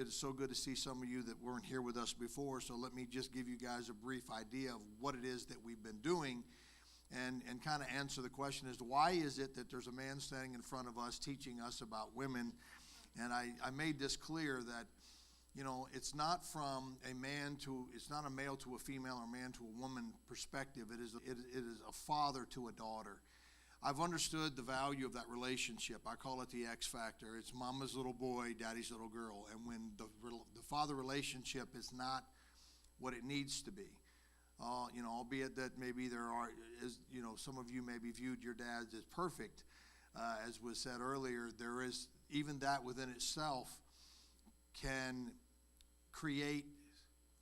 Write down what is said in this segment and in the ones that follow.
It's so good to see some of you that weren't here with us before. So let me just give you guys a brief idea of what it is that we've been doing and kind of answer the question as to why is it that there's a man standing in front of us teaching us about women. And I made this clear that, you know, it's not from it's not a male to a female or a man to a woman perspective. It is a father to a daughter. I've understood the value of that relationship. I call it the X factor. It's mama's little boy, daddy's little girl. And when the father relationship is not what it needs to be, you know, albeit that maybe some of you maybe viewed your dads as perfect, as was said earlier, there is even that within itself can create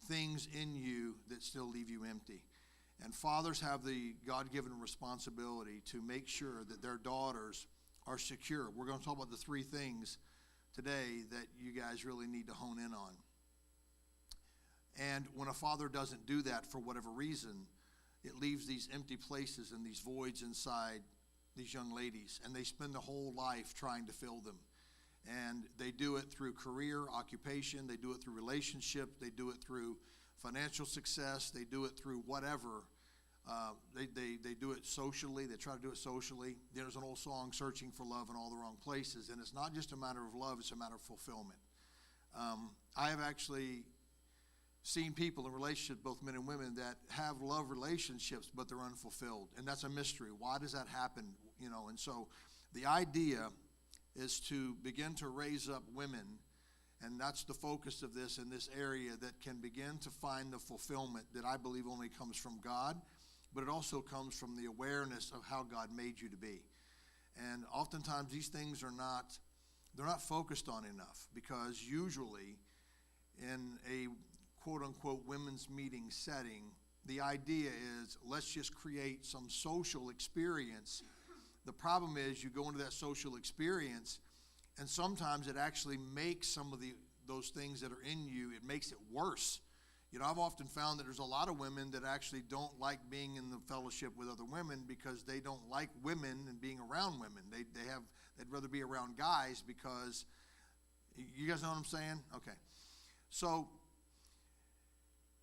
things in you that still leave you empty. And fathers have the God-given responsibility to make sure that their daughters are secure. We're going to talk about the three things today that you guys really need to hone in on. And when a father doesn't do that for whatever reason, it leaves these empty places and these voids inside these young ladies. And they spend their whole life trying to fill them. And they do it through career, occupation. They do it through relationships. They do it through financial success. They do it through whatever. They do it socially. They try to do it socially. There's an old song, Searching for Love in All the Wrong Places. And it's not just a matter of love. It's a matter of fulfillment. I have actually seen people in relationships, both men and women, that have love relationships, but they're unfulfilled. And that's a mystery. Why does that happen? You know, and so the idea is to begin to raise up women. And that's the focus of this in this area, that can begin to find the fulfillment that I believe only comes from God, but it also comes from the awareness of how God made you to be. And oftentimes these things they're not focused on enough, because usually in a quote-unquote women's meeting setting, the idea is let's just create some social experience. The problem is you go into that social experience, and sometimes it actually makes some of those things that are in you, it makes it worse. You know, I've often found that there's a lot of women that actually don't like being in the fellowship with other women because they don't like women and being around women. They'd rather be around guys because, you guys know what I'm saying? Okay. So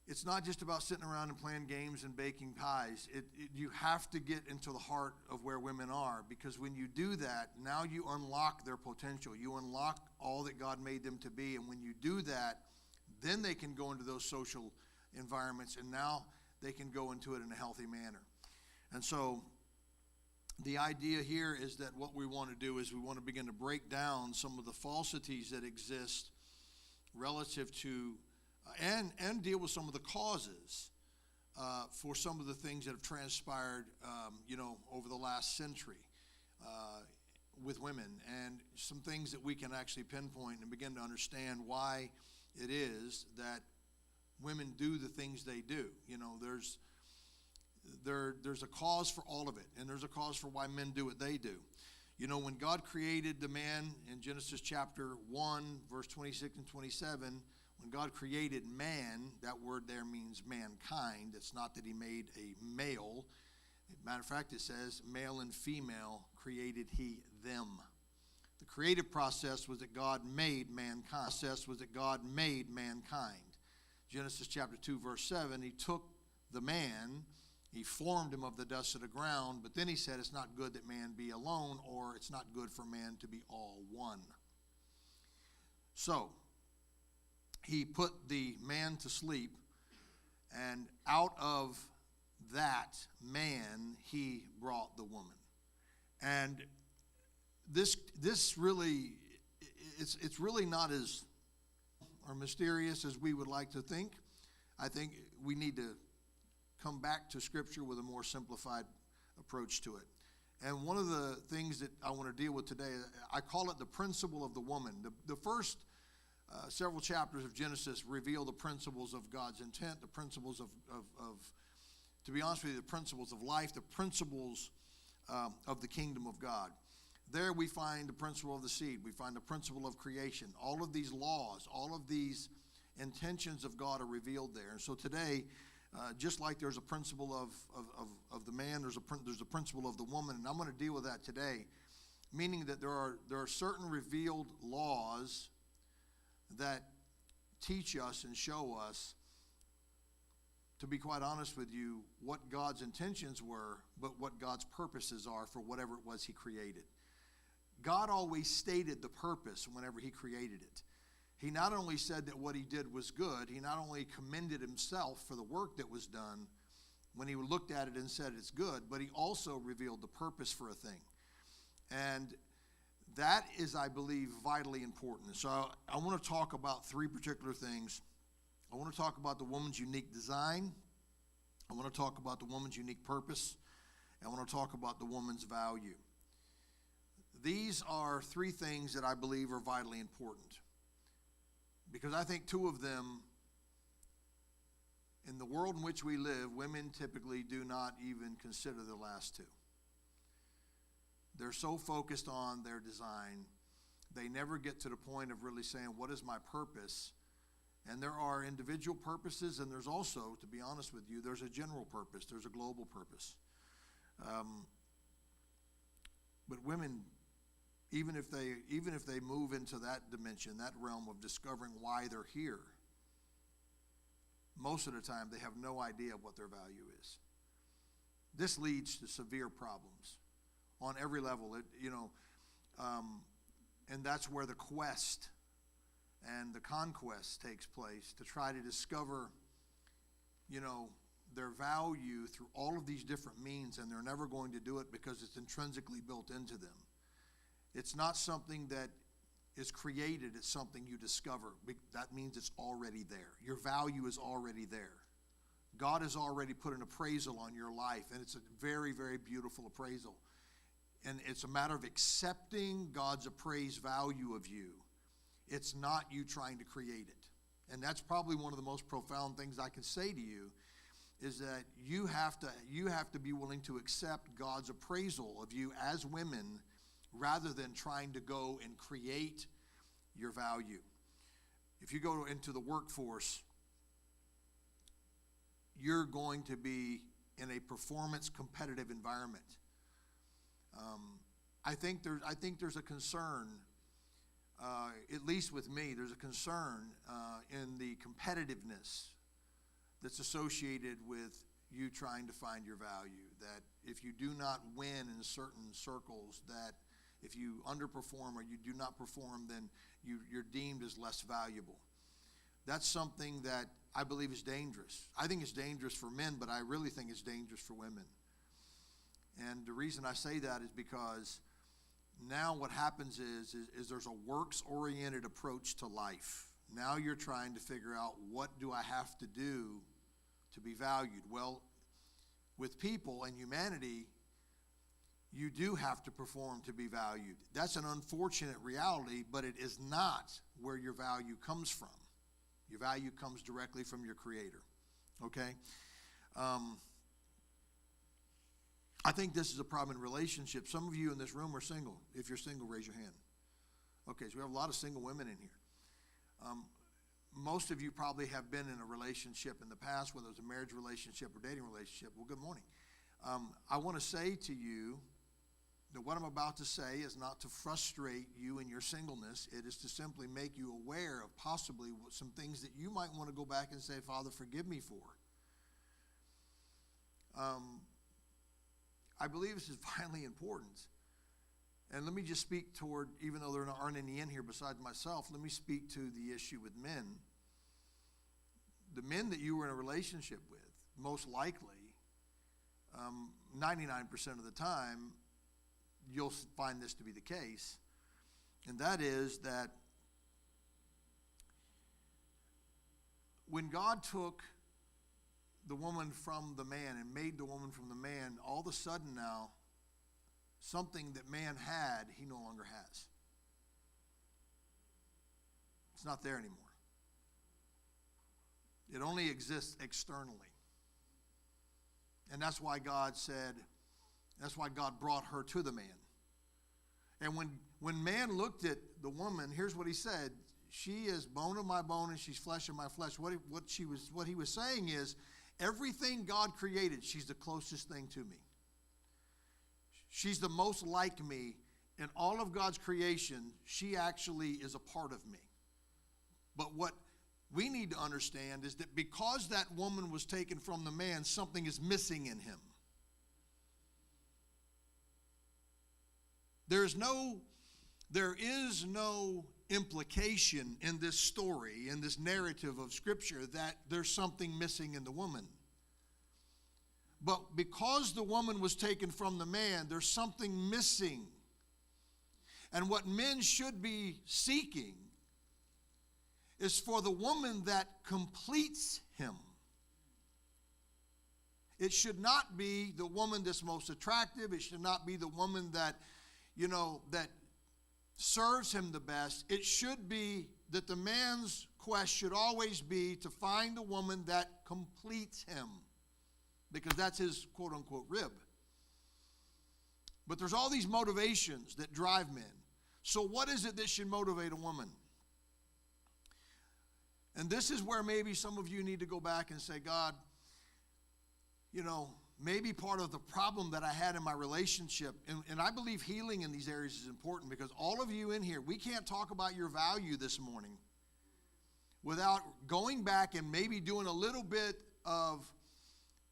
it's not just about sitting around and playing games and baking pies. You have to get into the heart of where women are, because when you do that, now you unlock their potential. You unlock all that God made them to be. And when you do that, then they can go into those social environments, and now they can go into it in a healthy manner. And so the idea here is that what we want to do is we want to begin to break down some of the falsities that exist relative to and deal with some of the causes for some of the things that have transpired, over the last century with women, and some things that we can actually pinpoint and begin to understand why it is that women do the things they do. You know, there's a cause for all of it, and there's a cause for why men do what they do. You know, when God created the man in Genesis chapter 1, verse 26 and 27, when God created man, that word there means mankind. It's not that he made a male. Matter of fact, it says male and female created he them. The creative process was that God made mankind. Genesis chapter 2, verse 7, he took the man, he formed him of the dust of the ground, but then he said it's not good that man be alone, or it's not good for man to be all one. So he put the man to sleep, and out of that man he brought the woman. And this really, it's really not as mysterious as we would like to think. I think we need to come back to Scripture with a more simplified approach to it. And one of the things that I want to deal with today, I call it the principle of the woman. The first several chapters of Genesis reveal the principles of God's intent, the principles of to be honest with you, the principles of life, the principles of the kingdom of God. There we find the principle of the seed. We find the principle of creation. All of these laws, all of these intentions of God are revealed there. And so today, just like there's a principle of the man, there's a principle of the woman, and I'm going to deal with that today, meaning that there are certain revealed laws that teach us and show us, to be quite honest with you, what God's intentions were, but what God's purposes are for whatever it was he created. God always stated the purpose whenever he created it. He not only said that what he did was good, he not only commended himself for the work that was done when he looked at it and said it's good, but he also revealed the purpose for a thing. And that is, I believe, vitally important. So I want to talk about three particular things. I want to talk about the woman's unique design. I want to talk about the woman's unique purpose. And I want to talk about the woman's value. These are three things that I believe are vitally important, because I think two of them, in the world in which we live, women typically do not even consider the last two. They're so focused on their design, they never get to the point of really saying, what is my purpose? And there are individual purposes, and there's also, to be honest with you, there's a general purpose, there's a global purpose. But women, even if they move into that dimension, that realm of discovering why they're here, most of the time they have no idea what their value is. This leads to severe problems on every level. And that's where the quest and the conquest takes place, to try to discover, their value through all of these different means, and they're never going to do it because it's intrinsically built into them. It's not something that is created, it's something you discover. That means it's already there. Your value is already there. God has already put an appraisal on your life, and it's a very, very beautiful appraisal. And it's a matter of accepting God's appraised value of you. It's not you trying to create it. And that's probably one of the most profound things I can say to you, is that you have to be willing to accept God's appraisal of you as women, rather than trying to go and create your value. If you go into the workforce, you're going to be in a performance competitive environment. I think there's a concern, at least with me, there's a concern in the competitiveness that's associated with you trying to find your value. That if you do not win in certain circles, that if you underperform or you do not perform, then you're deemed as less valuable. That's something that I believe is dangerous. I think it's dangerous for men, but I really think it's dangerous for women. And the reason I say that is because now what happens is there's a works-oriented approach to life. Now you're trying to figure out, what do I have to do to be valued? Well, with people and humanity, you do have to perform to be valued. That's an unfortunate reality, but it is not where your value comes from. Your value comes directly from your Creator. Okay? I think this is a problem in relationships. Some of you in this room are single. If you're single, raise your hand. Okay, so we have a lot of single women in here. Most of you probably have been in a relationship in the past, whether it was a marriage relationship or dating relationship. Well, good morning. I want to say to you that what I'm about to say is not to frustrate you in your singleness. It is to simply make you aware of possibly some things that you might want to go back and say, Father, forgive me for. I believe this is vitally important. And let me just speak toward, even though there aren't any in here besides myself, let me speak to the issue with men. The men that you were in a relationship with, most likely, 99% of the time, you'll find this to be the case. And that is that when God took the woman from the man and made the woman from the man, all of a sudden now, something that man had, he no longer has. It's not there anymore. It only exists externally. And that's why God brought her to the man. And when man looked at the woman, here's what he said: she is bone of my bone and she's flesh of my flesh. What he was saying is, everything God created, she's the closest thing to me. She's the most like me. In all of God's creation, she actually is a part of me. But what we need to understand is that because that woman was taken from the man, something is missing in him. There is no implication in this story, in this narrative of Scripture, that there's something missing in the woman. But because the woman was taken from the man, there's something missing. And what men should be seeking is for the woman that completes him. It should not be the woman that's most attractive. It should not be the woman that, that serves him the best. It should be that the man's quest should always be to find a woman that completes him, because that's his quote-unquote rib. But there's all these motivations that drive men. So what is it that should motivate a woman? And this is where maybe some of you need to go back and say, God, maybe part of the problem that I had in my relationship, and I believe healing in these areas is important, because all of you in here, we can't talk about your value this morning without going back and maybe doing a little bit of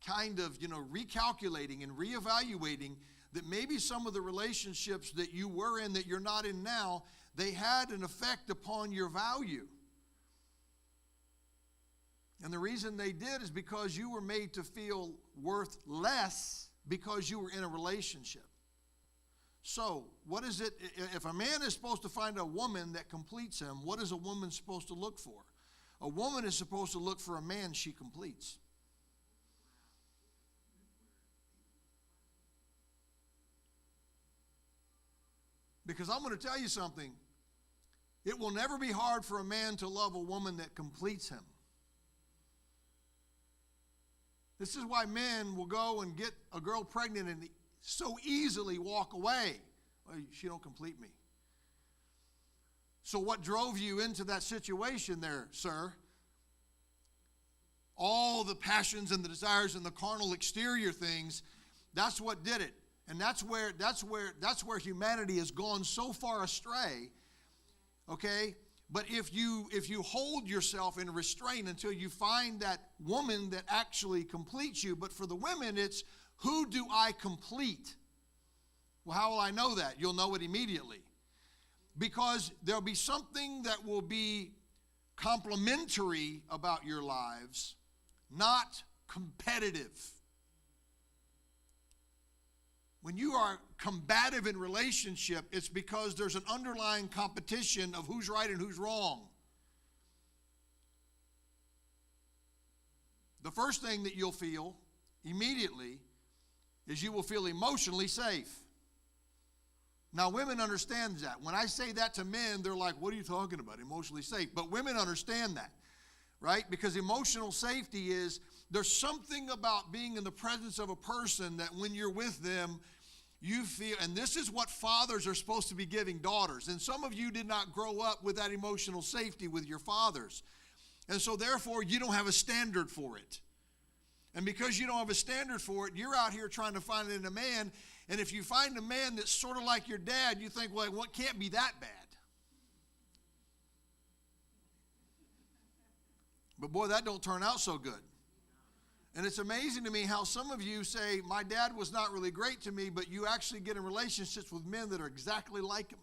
kind of, recalculating and reevaluating that maybe some of the relationships that you were in that you're not in now, they had an effect upon your value. And the reason they did is because you were made to feel worth less because you were in a relationship. So, what is it? If a man is supposed to find a woman that completes him, what is a woman supposed to look for? A woman is supposed to look for a man she completes. Because I'm going to tell you something. It will never be hard for a man to love a woman that completes him. This is why men will go and get a girl pregnant and so easily walk away. Well, she don't complete me. So what drove you into that situation there, sir? All the passions and the desires and the carnal exterior things, that's what did it. And that's where humanity has gone so far astray. Okay? But if you hold yourself in restraint until you find that woman that actually completes you, but for the women it's, who do I complete? Well, how will I know that? You'll know it immediately. Because there'll be something that will be complementary about your lives, not competitive. When you are combative in relationship, it's because there's an underlying competition of who's right and who's wrong. The first thing that you'll feel immediately is you will feel emotionally safe. Now, women understand that. When I say that to men, they're like, what are you talking about, emotionally safe? But women understand that, right? Because emotional safety is, there's something about being in the presence of a person that when you're with them, you feel, and this is what fathers are supposed to be giving daughters. And some of you did not grow up with that emotional safety with your fathers. And so therefore, you don't have a standard for it. And because you don't have a standard for it, you're out here trying to find it in a man. And if you find a man that's sort of like your dad, you think, well, it can't be that bad. But boy, that don't turn out so good. And it's amazing to me how some of you say, my dad was not really great to me, but you actually get in relationships with men that are exactly like him.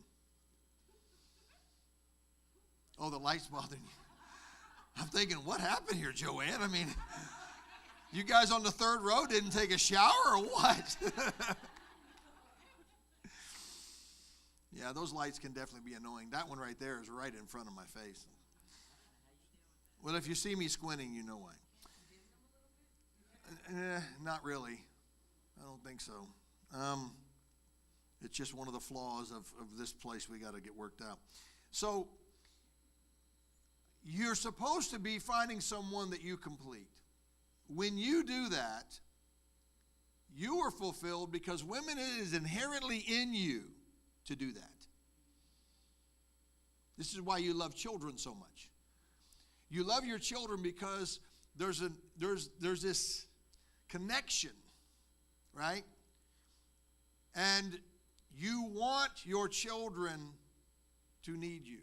Oh, the light's bothering you. I'm thinking, what happened here, Joanne? I mean, you guys on the third row didn't take a shower or what? Yeah, those lights can definitely be annoying. That one right there is right in front of my face. Well, if you see me squinting, you know why. Not really. I don't think so. It's just one of the flaws of this place we got to get worked out. So, you're supposed to be finding someone that you complete. When you do that, you are fulfilled because women, it is inherently in you to do that. This is why you love children so much. You love your children because there's this connection, right? And you want your children to need you.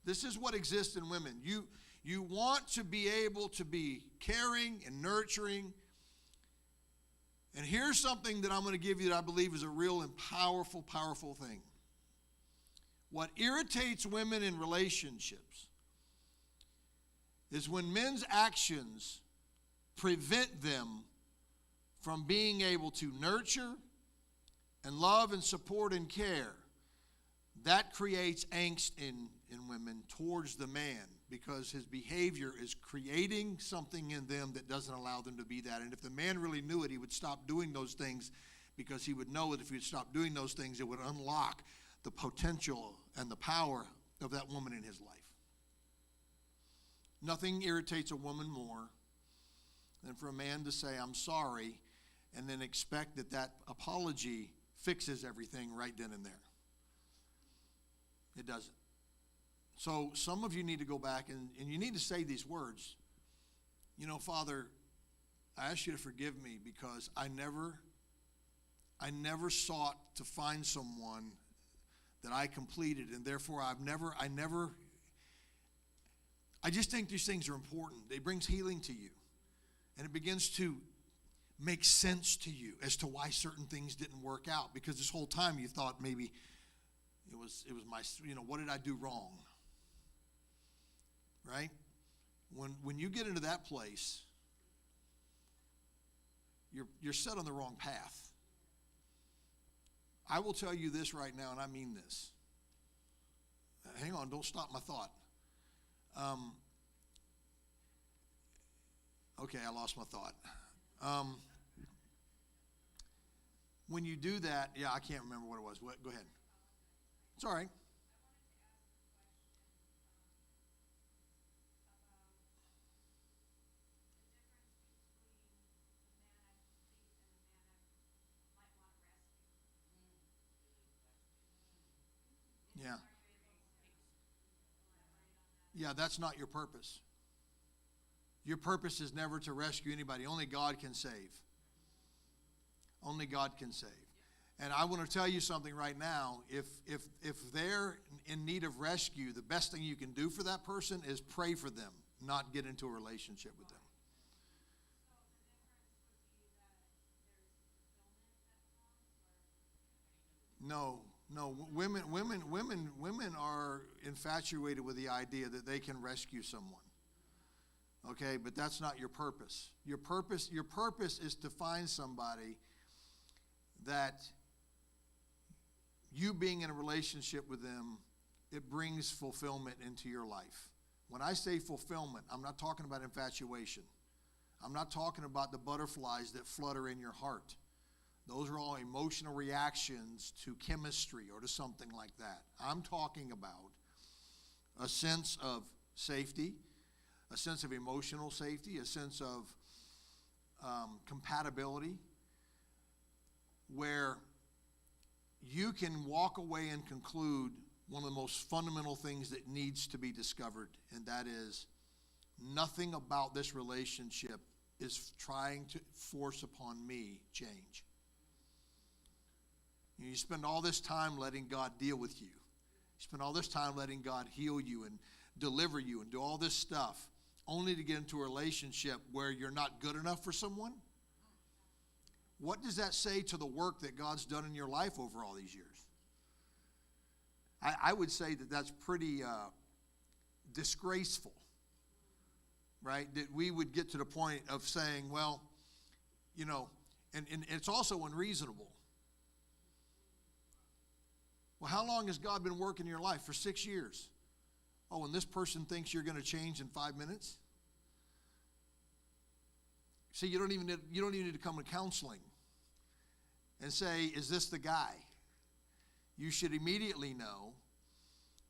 This is what exists in women. You want to be able to be caring and nurturing. And here's something that I'm going to give you that I believe is a real and powerful, powerful thing. What irritates women in relationships is when men's actions prevent them from being able to nurture and love and support and care. That creates angst in women towards the man, because his behavior is creating something in them that doesn't allow them to be that. And if the man really knew it, he would stop doing those things, because he would know that if he would stop doing those things, it would unlock the potential and the power of that woman in his life. Nothing irritates a woman more than for a man to say, I'm sorry, and then expect that that apology fixes everything right then and there. It doesn't. So some of you need to go back and you need to say these words. You know, Father, I ask you to forgive me because I never sought to find someone that I completed, and therefore I just think these things are important. It brings healing to you. And it begins to make sense to you as to why certain things didn't work out. Because this whole time you thought maybe it was my, what did I do wrong? Right? When you get into that place, you're set on the wrong path. I will tell you this right now, and I mean this. Hang on, don't stop my thought. Okay, I lost my thought. When you do that, I can't remember what it was. Go ahead. It's all right. Yeah. Yeah, that's not your purpose. Your purpose is never to rescue anybody. Only God can save. Only God can save. And I want to tell you something right now. If they're in need of rescue, the best thing you can do for that person is pray for them, not get into a relationship with them. No, women are infatuated with the idea that they can rescue someone. Okay, but that's not your purpose. Your purpose is to find somebody that you being in a relationship with them, it brings fulfillment into your life. When I say fulfillment, I'm not talking about infatuation. I'm not talking about the butterflies that flutter in your heart. Those are all emotional reactions to chemistry or to something like that. I'm talking about a sense of safety, a sense of emotional safety, a sense of compatibility, where you can walk away and conclude one of the most fundamental things that needs to be discovered, and that is nothing about this relationship is trying to force upon me change. You spend all this time letting God deal with you. You spend all this time letting God heal you and deliver you and do all this stuff, only to get into a relationship where you're not good enough for someone. What does that say to the work that God's done in your life over all these years? I would say that that's pretty disgraceful, right? That we would get to the point of saying, well, and it's also unreasonable. Well, how long has God been working in your life? For 6 years. Oh, and this person thinks you're going to change in 5 minutes? See, you don't even need to come to counseling and say, is this the guy? You should immediately know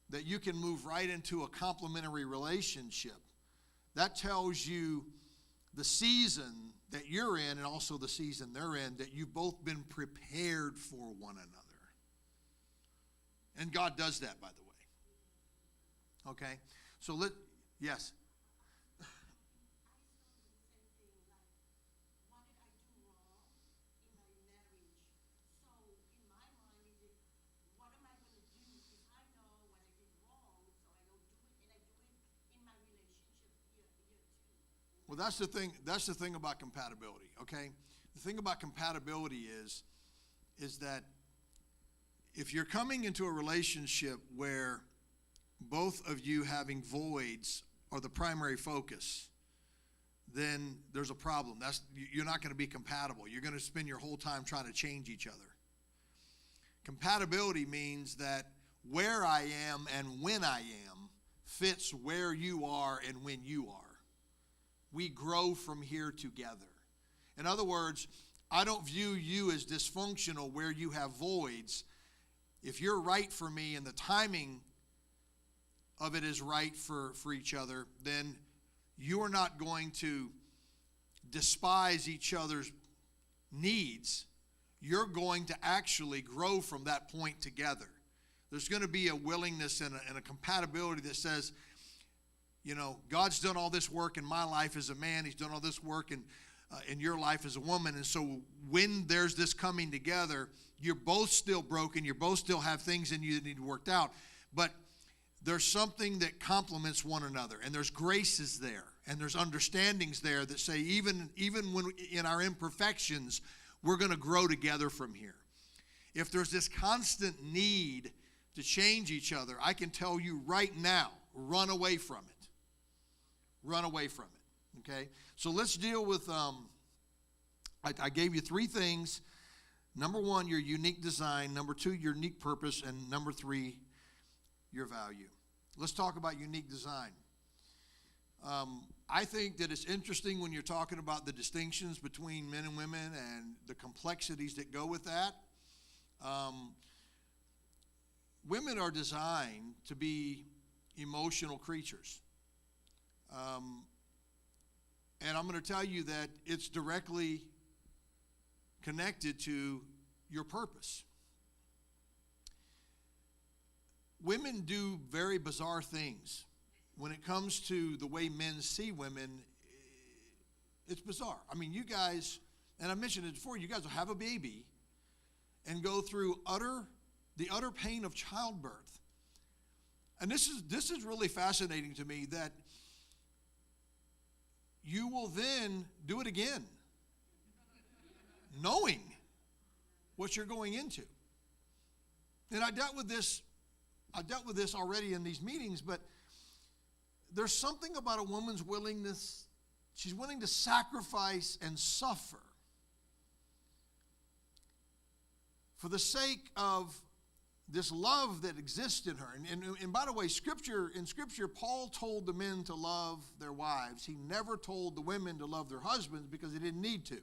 that you can move right into a complementary relationship. That tells you the season that you're in and also the season they're in, that you've both been prepared for one another. And God does that, by the way. Okay? So yes. Well, that's the thing. That's the thing about compatibility. Okay, the thing about compatibility is that if you're coming into a relationship where both of you having voids are the primary focus, then there's a problem. You're not going to be compatible. You're going to spend your whole time trying to change each other. Compatibility means that where I am and when I am fits where you are and when you are. We grow from here together. In other words, I don't view you as dysfunctional where you have voids. If you're right for me and the timing of it is right for each other, then you are not going to despise each other's needs. You're going to actually grow from that point together. There's going to be a willingness and a compatibility that says, you know, God's done all this work in my life as a man. He's done all this work in your life as a woman. And so when there's this coming together, you're both still broken. You both still have things in you that need to be worked out. But there's something that complements one another. And there's graces there. And there's understandings there that say even when in our imperfections, we're going to grow together from here. If there's this constant need to change each other, I can tell you right now, run away from it. Run away from it, okay? So let's deal with, I gave you 3 things. Number 1, your unique design. Number 2, your unique purpose. And number 3, your value. Let's talk about unique design. I think that it's interesting when you're talking about the distinctions between men and women and the complexities that go with that. Women are designed to be emotional creatures. And I'm going to tell you that it's directly connected to your purpose. Women do very bizarre things. When it comes to the way men see women, it's bizarre. I mean, you guys, and I mentioned it before, you guys will have a baby and go through the utter pain of childbirth. And this is really fascinating to me, that you will then do it again, knowing what you're going into. And I dealt with this already in these meetings, but there's something about a woman's willingness. She's willing to sacrifice and suffer for the sake of this love that exists in her. And by the way, in Scripture, Paul told the men to love their wives. He never told the women to love their husbands because they didn't need to.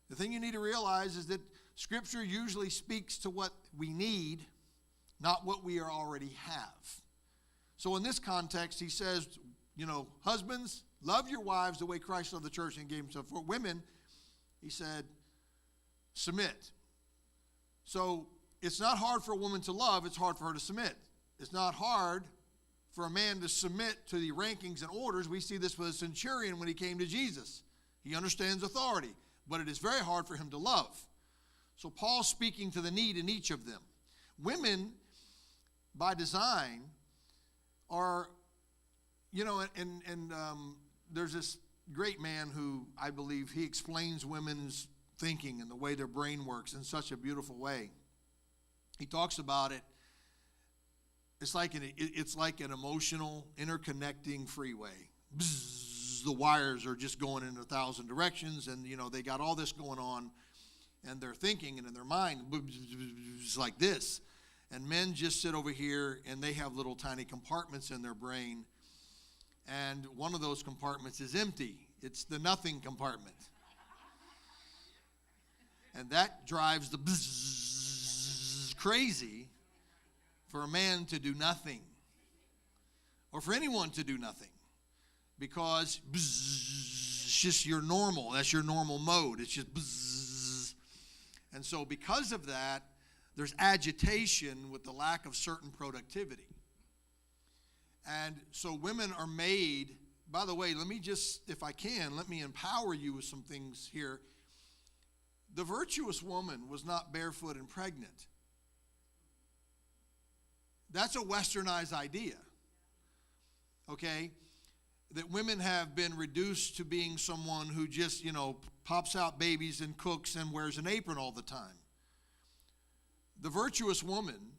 The thing you need to realize is that Scripture usually speaks to what we need, not what we already have. So in this context, he says, you know, husbands, love your wives the way Christ loved the church and gave himself for. Women, he said, submit. So it's not hard for a woman to love, it's hard for her to submit. It's not hard for a man to submit to the rankings and orders. We see this with a centurion when he came to Jesus. He understands authority, but it is very hard for him to love. So Paul's speaking to the need in each of them. Women, by design, are, you know, and there's this great man who I believe he explains women's thinking and the way their brain works in such a beautiful way. He talks about it. It's like an emotional interconnecting freeway. Bzzz, the wires are just going in 1,000 directions, and you know they got all this going on, and they're thinking and in their mind bzzz, like this. And men just sit over here, and they have little tiny compartments in their brain, and one of those compartments is empty. It's the nothing compartment, and that drives the bzzz crazy for a man to do nothing, or for anyone to do nothing, because bzzz, it's just your normal. That's your normal mode. It's just bzzz. And so because of that, there's agitation with the lack of certain productivity. And so women are made, by the way, let me just, if I can, let me empower you with some things here. The virtuous woman was not barefoot and pregnant. That's a westernized idea. Okay? that women have been reduced to being someone who just, pops out babies and cooks and wears an apron all the time. The virtuous woman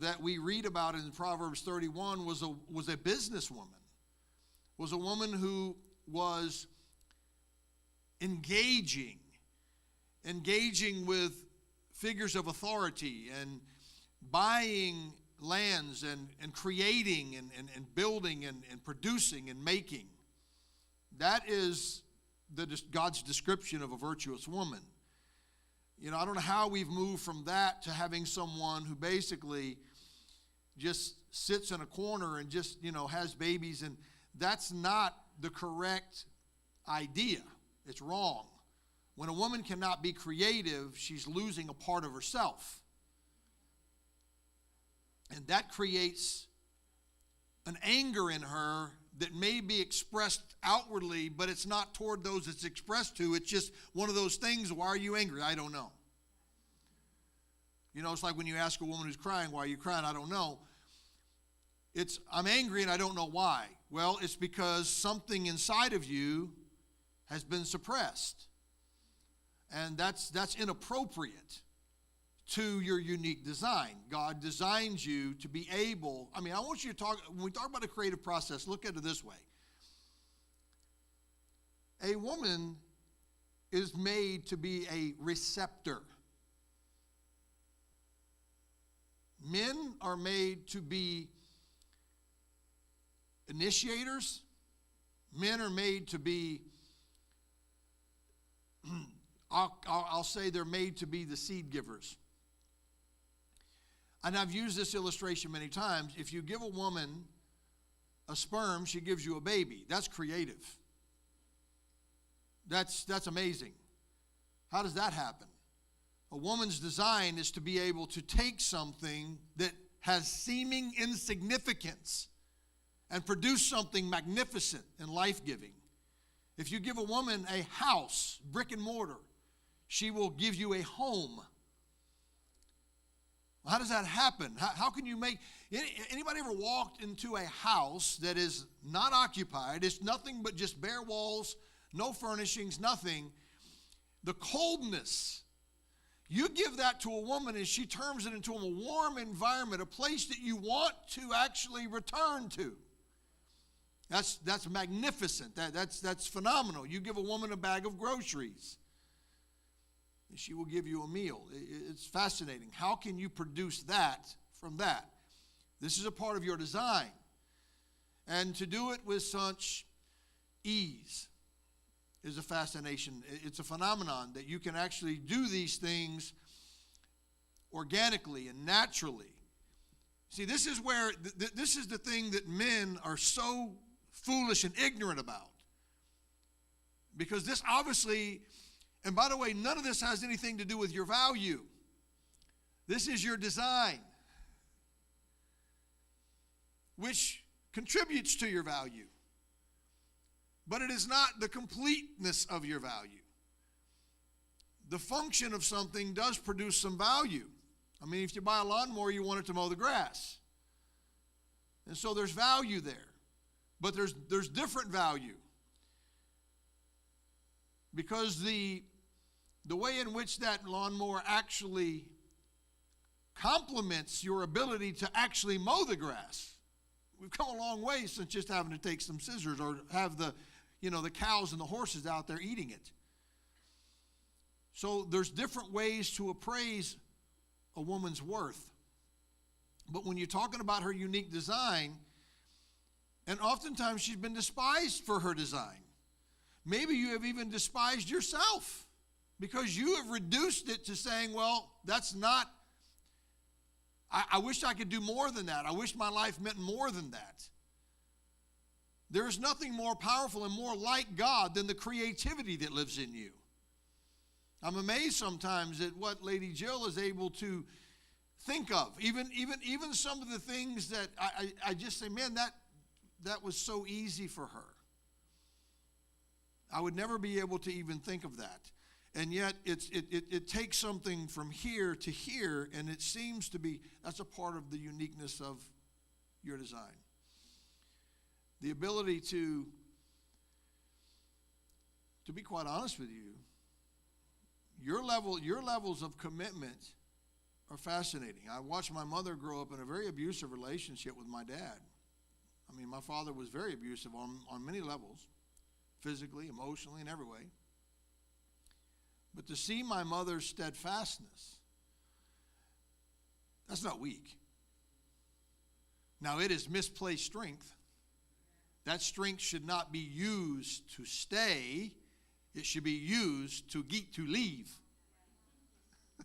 that we read about in Proverbs 31 was a businesswoman, was a woman who was engaging with figures of authority and buying lands and creating and building and producing and making. That is God's description of a virtuous woman. I don't know how we've moved from that to having someone who basically just sits in a corner and just, has babies, and that's not the correct idea. It's wrong. When a woman cannot be creative, she's losing a part of herself. And that creates an anger in her that may be expressed outwardly, but it's not toward those it's expressed to. It's just one of those things. Why are you angry? I don't know. It's like when you ask a woman who's crying, why are you crying? I don't know. I'm angry and I don't know why. Well, it's because something inside of you has been suppressed. And that's inappropriate to your unique design. God designs you to be able, I want you to talk, when we talk about a creative process, look at it this way. A woman is made to be a receptor. Men are made to be initiators. Men are made to be, I'll say they're made to be the seed givers. And I've used this illustration many times. If you give a woman a sperm, she gives you a baby. That's creative. That's amazing. How does that happen? A woman's design is to be able to take something that has seeming insignificance and produce something magnificent and life-giving. If you give a woman a house, brick and mortar, she will give you a home. How does that happen? How can you make... Anybody ever walked into a house that is not occupied? It's nothing but just bare walls, no furnishings, nothing. The coldness. You give that to a woman and she turns it into a warm environment, a place that you want to actually return to. That's magnificent. That's phenomenal. You give a woman a bag of groceries, and she will give you a meal. It's fascinating. How can you produce that from that? This is a part of your design. And to do it with such ease is a fascination. It's a phenomenon that you can actually do these things organically and naturally. See, this is where, this is the thing that men are so foolish and ignorant about. Because this obviously, and by the way, none of this has anything to do with your value. This is your design, which contributes to your value. But it is not the completeness of your value. The function of something does produce some value. If you buy a lawnmower, you want it to mow the grass. And so there's value there. But there's different value. Because the way in which that lawnmower actually complements your ability to actually mow the grass. We've come a long way since just having to take some scissors or have the cows and the horses out there eating it. So there's different ways to appraise a woman's worth. But when you're talking about her unique design, and oftentimes she's been despised for her design. Maybe you have even despised yourself because you have reduced it to saying, well, that's not, I wish I could do more than that. I wish my life meant more than that. There is nothing more powerful and more like God than the creativity that lives in you. I'm amazed sometimes at what Lady Jill is able to think of. Even some of the things that I just say, man, that was so easy for her. I would never be able to even think of that. And yet it takes something from here to here, and it seems to be, that's a part of the uniqueness of your design. the ability to be quite honest with you, your levels of commitment are fascinating. I watched my mother grow up in a very abusive relationship with my dad. I mean, my father was very abusive on many levels, physically, emotionally, in every way. But to see my mother's steadfastness, that's not weak. Now, it is misplaced strength. That strength should not be used to stay. It should be used to leave.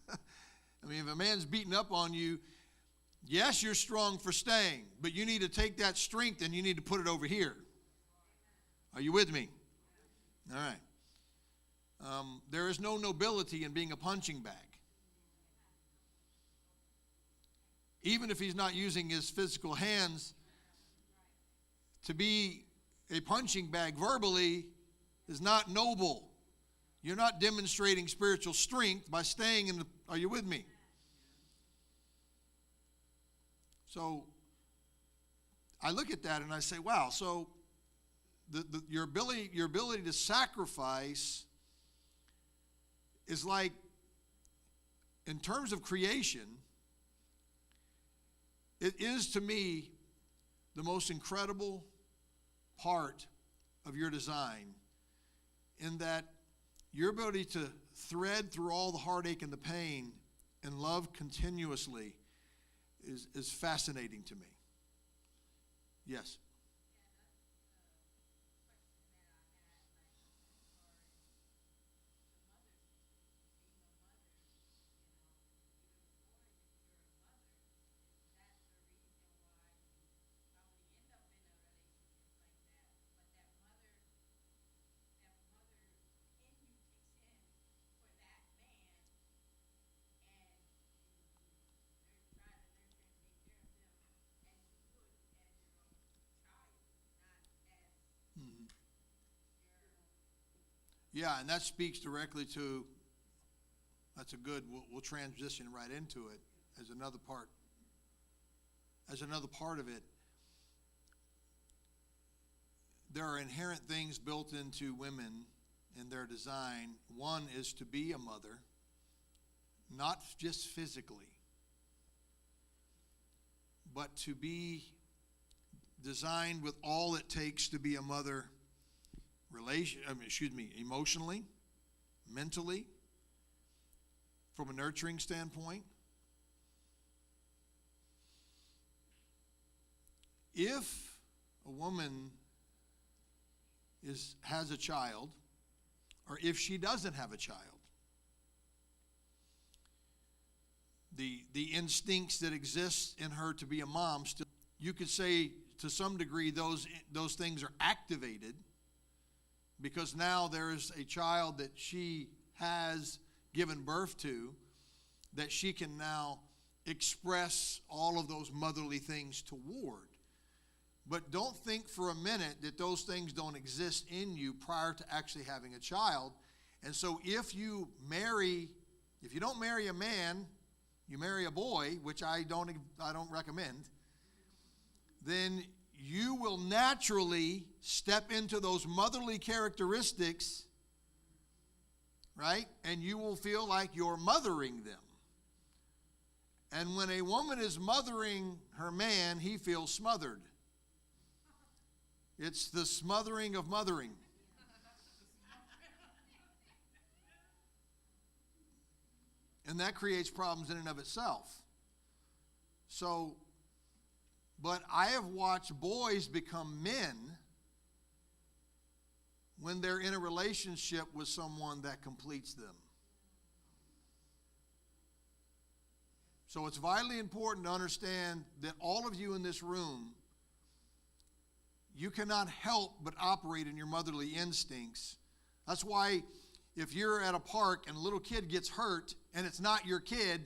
I mean, if a man's beating up on you, yes, you're strong for staying, but you need to take that strength and you need to put it over here. Are you with me? All right. There is no nobility in being a punching bag. Even if he's not using his physical hands, to be a punching bag verbally is not noble. You're not demonstrating spiritual strength by staying in the, are you with me? So I look at that and I say, wow, so your ability to sacrifice is like, in terms of creation, it is to me the most incredible part of your design, in that your ability to thread through all the heartache and the pain and love continuously is fascinating to me. Yes. Yeah, and that speaks directly to, that's a good, we'll transition right into it as another part. As another part of it, there are inherent things built into women in their design. One is to be a mother, not just physically, but to be designed with all it takes to be a mother. Emotionally, mentally, from a nurturing standpoint. If a woman has a child, or if she doesn't have a child, the instincts that exist in her to be a mom, still, you could say to some degree those things are activated, because now there is a child that she has given birth to that she can now express all of those motherly things toward. But don't think for a minute that those things don't exist in you prior to actually having a child. And so if you don't marry a man, you marry a boy, which I don't recommend, then you will naturally step into those motherly characteristics, right? And you will feel like you're mothering them. And when a woman is mothering her man, he feels smothered. It's the smothering of mothering. And that creates problems in and of itself. So, but I have watched boys become men when they're in a relationship with someone that completes them. So it's vitally important to understand that all of you in this room, you cannot help but operate in your motherly instincts. That's why if you're at a park and a little kid gets hurt and it's not your kid,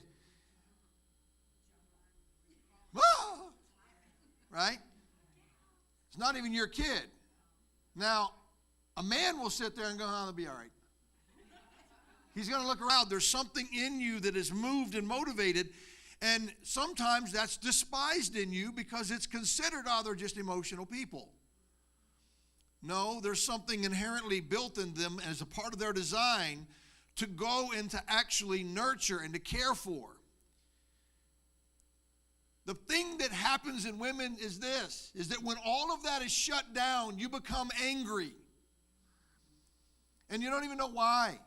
right? It's not even your kid. Now, a man will sit there and go, it'll be all right. He's going to look around. There's something in you that is moved and motivated, and sometimes that's despised in you because it's considered, they're just emotional people. No, there's something inherently built in them as a part of their design to go and to actually nurture and to care for. The thing that happens in women is this, is that when all of that is shut down, you become angry. And you don't even know why.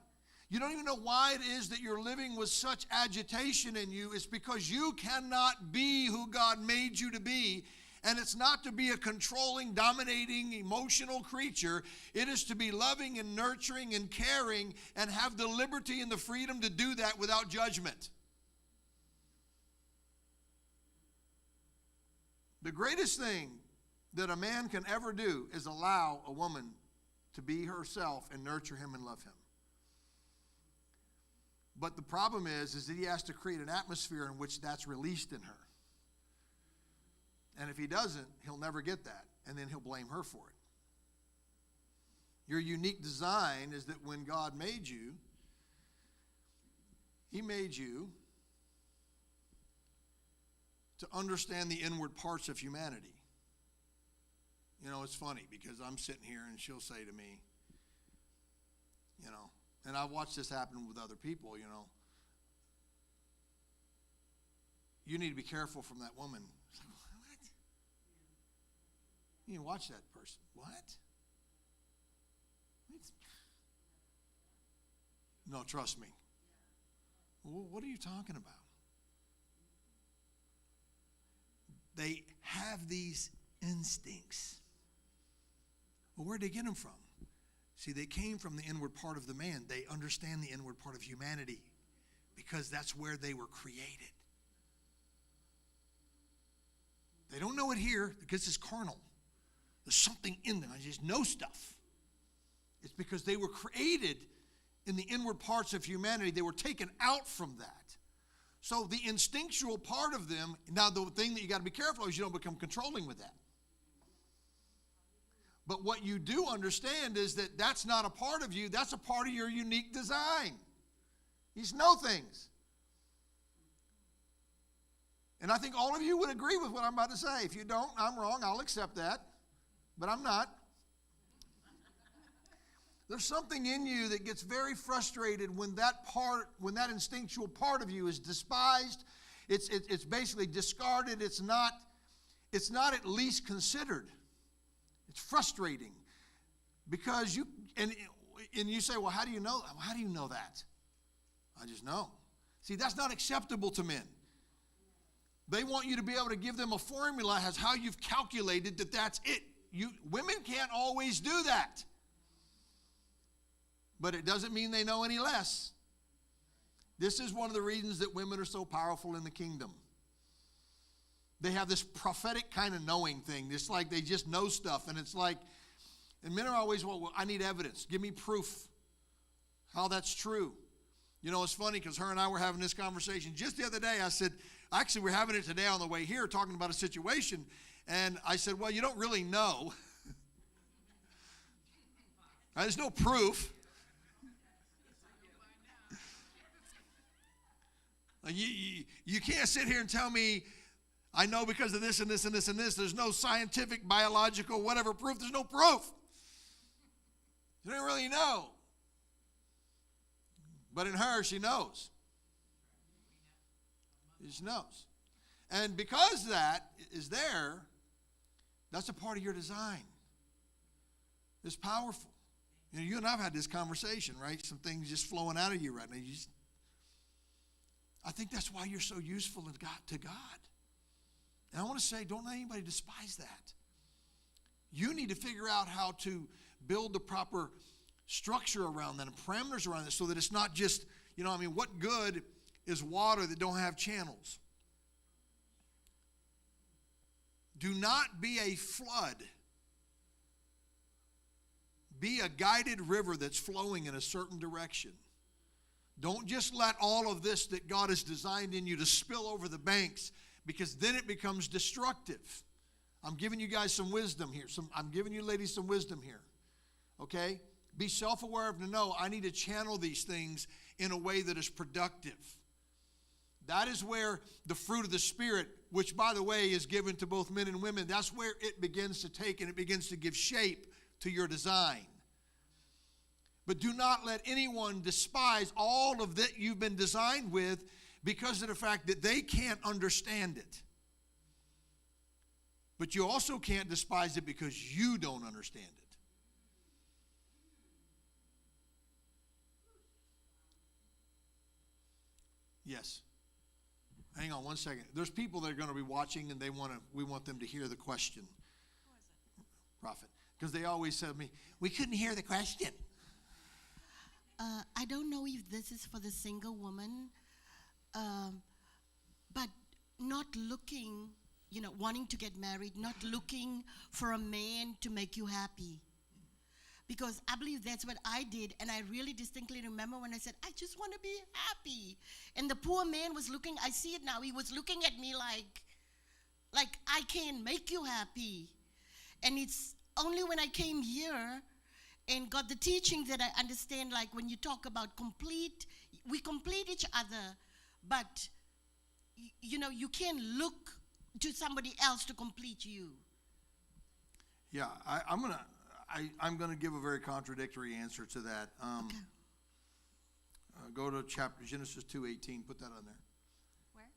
You don't even know why it is that you're living with such agitation in you. It's because you cannot be who God made you to be. And it's not to be a controlling, dominating, emotional creature. It is to be loving and nurturing and caring and have the liberty and the freedom to do that without judgment. The greatest thing that a man can ever do is allow a woman to be herself and nurture him and love him. But the problem is that he has to create an atmosphere in which that's released in her. And if he doesn't, he'll never get that. And then he'll blame her for it. Your unique design is that when God made you, he made you to understand the inward parts of humanity. You know, it's funny because I'm sitting here and she'll say to me, you know, and I've watched this happen with other people, you know, you need to be careful from that woman. It's like, what? You watch that person. What? No, trust me. Well, what are you talking about? They have these instincts. Well, where'd they get them from? See, they came from the inward part of the man. They understand the inward part of humanity because that's where they were created. They don't know it here because it's carnal. There's something in them. I just know stuff. It's because they were created in the inward parts of humanity. They were taken out from that. So the instinctual part of them, now the thing that you got to be careful of is you don't become controlling with that. But what you do understand is that that's not a part of you. That's a part of your unique design. You just know things. And I think all of you would agree with what I'm about to say. If you don't, I'm wrong. I'll accept that. But I'm not. There's something in you that gets very frustrated when that instinctual part of you is despised. It's basically discarded. It's not at least considered. It's frustrating because you say, well, how do you know? How do you know that? I just know. See, that's not acceptable to men. They want you to be able to give them a formula as how you've calculated that that's it. Women can't always do that. But it doesn't mean they know any less. This is one of the reasons that women are so powerful in the kingdom. They have this prophetic kind of knowing thing. It's like they just know stuff. And it's like, and men are always, well, I need evidence. Give me proof how that's true. You know, it's funny because her and I were having this conversation just the other day. I said, actually, we're having it today on the way here, talking about a situation. And I said, well, you don't really know. There's no proof. You can't sit here and tell me I know because of this and this and this and this. There's no scientific, biological, whatever proof. There's no proof. You don't really know. But in her, she knows. She knows. And because that is there, that's a part of your design. It's powerful. You know, you and I have had this conversation, right? Some things just flowing out of you right now. I think that's why you're so useful to God. And I want to say, don't let anybody despise that. You need to figure out how to build the proper structure around that and parameters around it so that it's not just, what good is water that don't have channels? Do not be a flood. Be a guided river that's flowing in a certain direction. Don't just let all of this that God has designed in you to spill over the banks, because then it becomes destructive. I'm giving you guys some wisdom here. I'm giving you ladies some wisdom here. Okay? Be self-aware of to know I need to channel these things in a way that is productive. That is where the fruit of the Spirit, which by the way is given to both men and women, that's where it begins to take and it begins to give shape to your design. But do not let anyone despise all of that you've been designed with because of the fact that they can't understand it. But you also can't despise it because you don't understand it. Yes. Hang on one second. There's people that are going to be watching, and we want them to hear the question. Who is it? Prophet. Because they always said to me, we couldn't hear the question. I don't know if this is for the single woman, but not looking, wanting to get married, not looking for a man to make you happy. Because I believe that's what I did, and I really distinctly remember when I said, I just want to be happy. And the poor man was looking, I see it now, he was looking at me like I can't make you happy. And it's only when I came here and got the teaching that I understand, like when you talk about we complete each other, but you can't look to somebody else to complete you. Yeah, I'm gonna give a very contradictory answer to that. Okay. Go to Genesis 2:18. Put that on there. Where?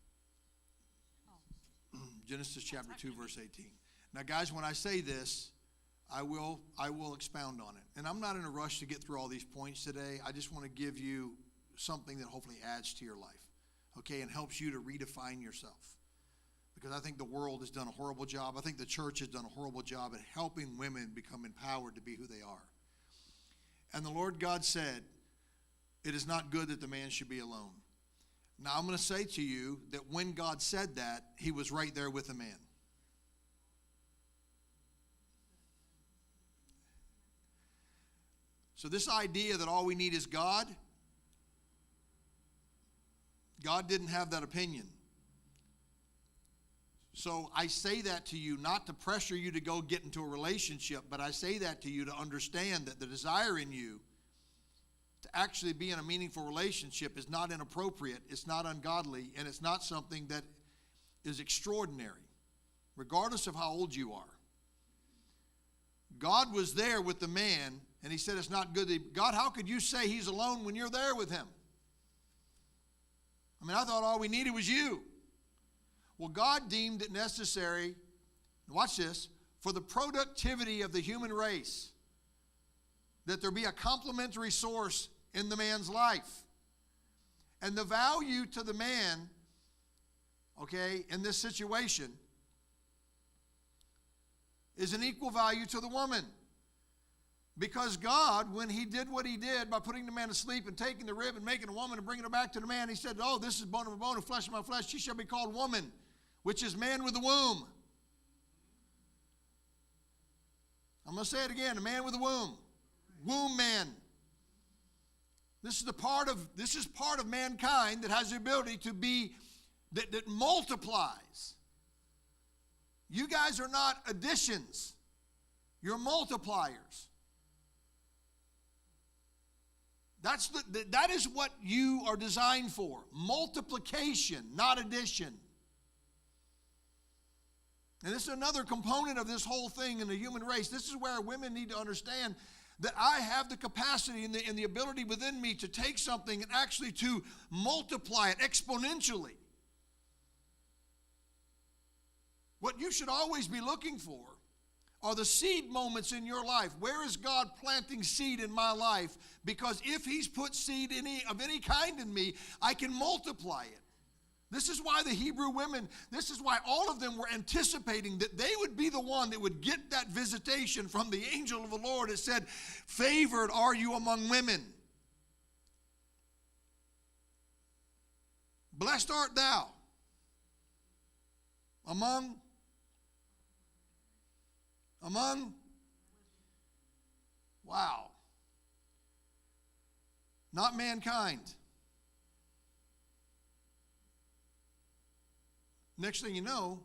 Oh. Genesis chapter 2, verse 18. Now, guys, when I say this, I will expound on it. And I'm not in a rush to get through all these points today. I just want to give you something that hopefully adds to your life, okay, and helps you to redefine yourself. Because I think the world has done a horrible job. I think the church has done a horrible job at helping women become empowered to be who they are. And the Lord God said, it is not good that the man should be alone. Now, I'm going to say to you that when God said that, he was right there with the man. So this idea that all we need is God didn't have that opinion. So I say that to you not to pressure you to go get into a relationship, but I say that to you to understand that the desire in you to actually be in a meaningful relationship is not inappropriate, it's not ungodly, and it's not something that is extraordinary, regardless of how old you are. God was there with the man, and he said it's not good. God, how could you say he's alone when you're there with him? I mean, I thought all we needed was you. Well, God deemed it necessary, watch this, for the productivity of the human race, that there be a complementary source in the man's life. And the value to the man, okay, in this situation is an equal value to the woman. Because God, when he did what he did by putting the man to sleep and taking the rib and making a woman and bringing her back to the man, he said, oh, this is bone of my bone and flesh of my flesh. She shall be called woman, which is man with a womb. I'm going to say it again, a man with a womb. Womb man. This is part of mankind that has the ability to be, that multiplies. You guys are not additions. You're multipliers. That is what you are designed for. Multiplication, not addition. And this is another component of this whole thing in the human race. This is where women need to understand that I have the capacity and the ability within me to take something and actually to multiply it exponentially. What you should always be looking for are the seed moments in your life. Where is God planting seed in my life? Because if he's put seed of any kind in me, I can multiply it. This is why the Hebrew women, this is why all of them were anticipating that they would be the one that would get that visitation from the angel of the Lord that said, favored are you among women. Blessed art thou among, wow, not mankind. Next thing you know,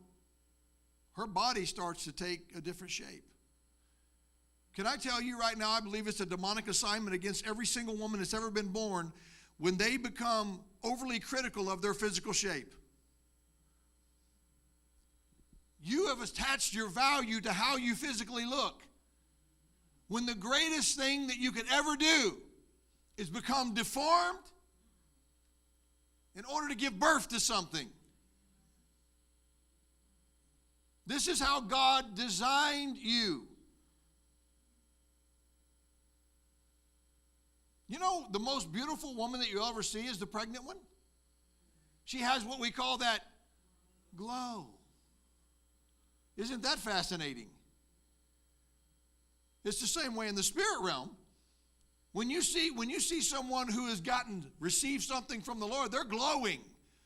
her body starts to take a different shape. Can I tell you right now, I believe it's a demonic assignment against every single woman that's ever been born when they become overly critical of their physical shape. You have attached your value to how you physically look. when the greatest thing that you could ever do is become deformed in order to give birth to something. This is how God designed you. You know, the most beautiful woman that you'll ever see is the pregnant one. She has what we call that glow. Isn't that fascinating? It's the same way in the spirit realm. When you see someone who has received something from the Lord, they're glowing.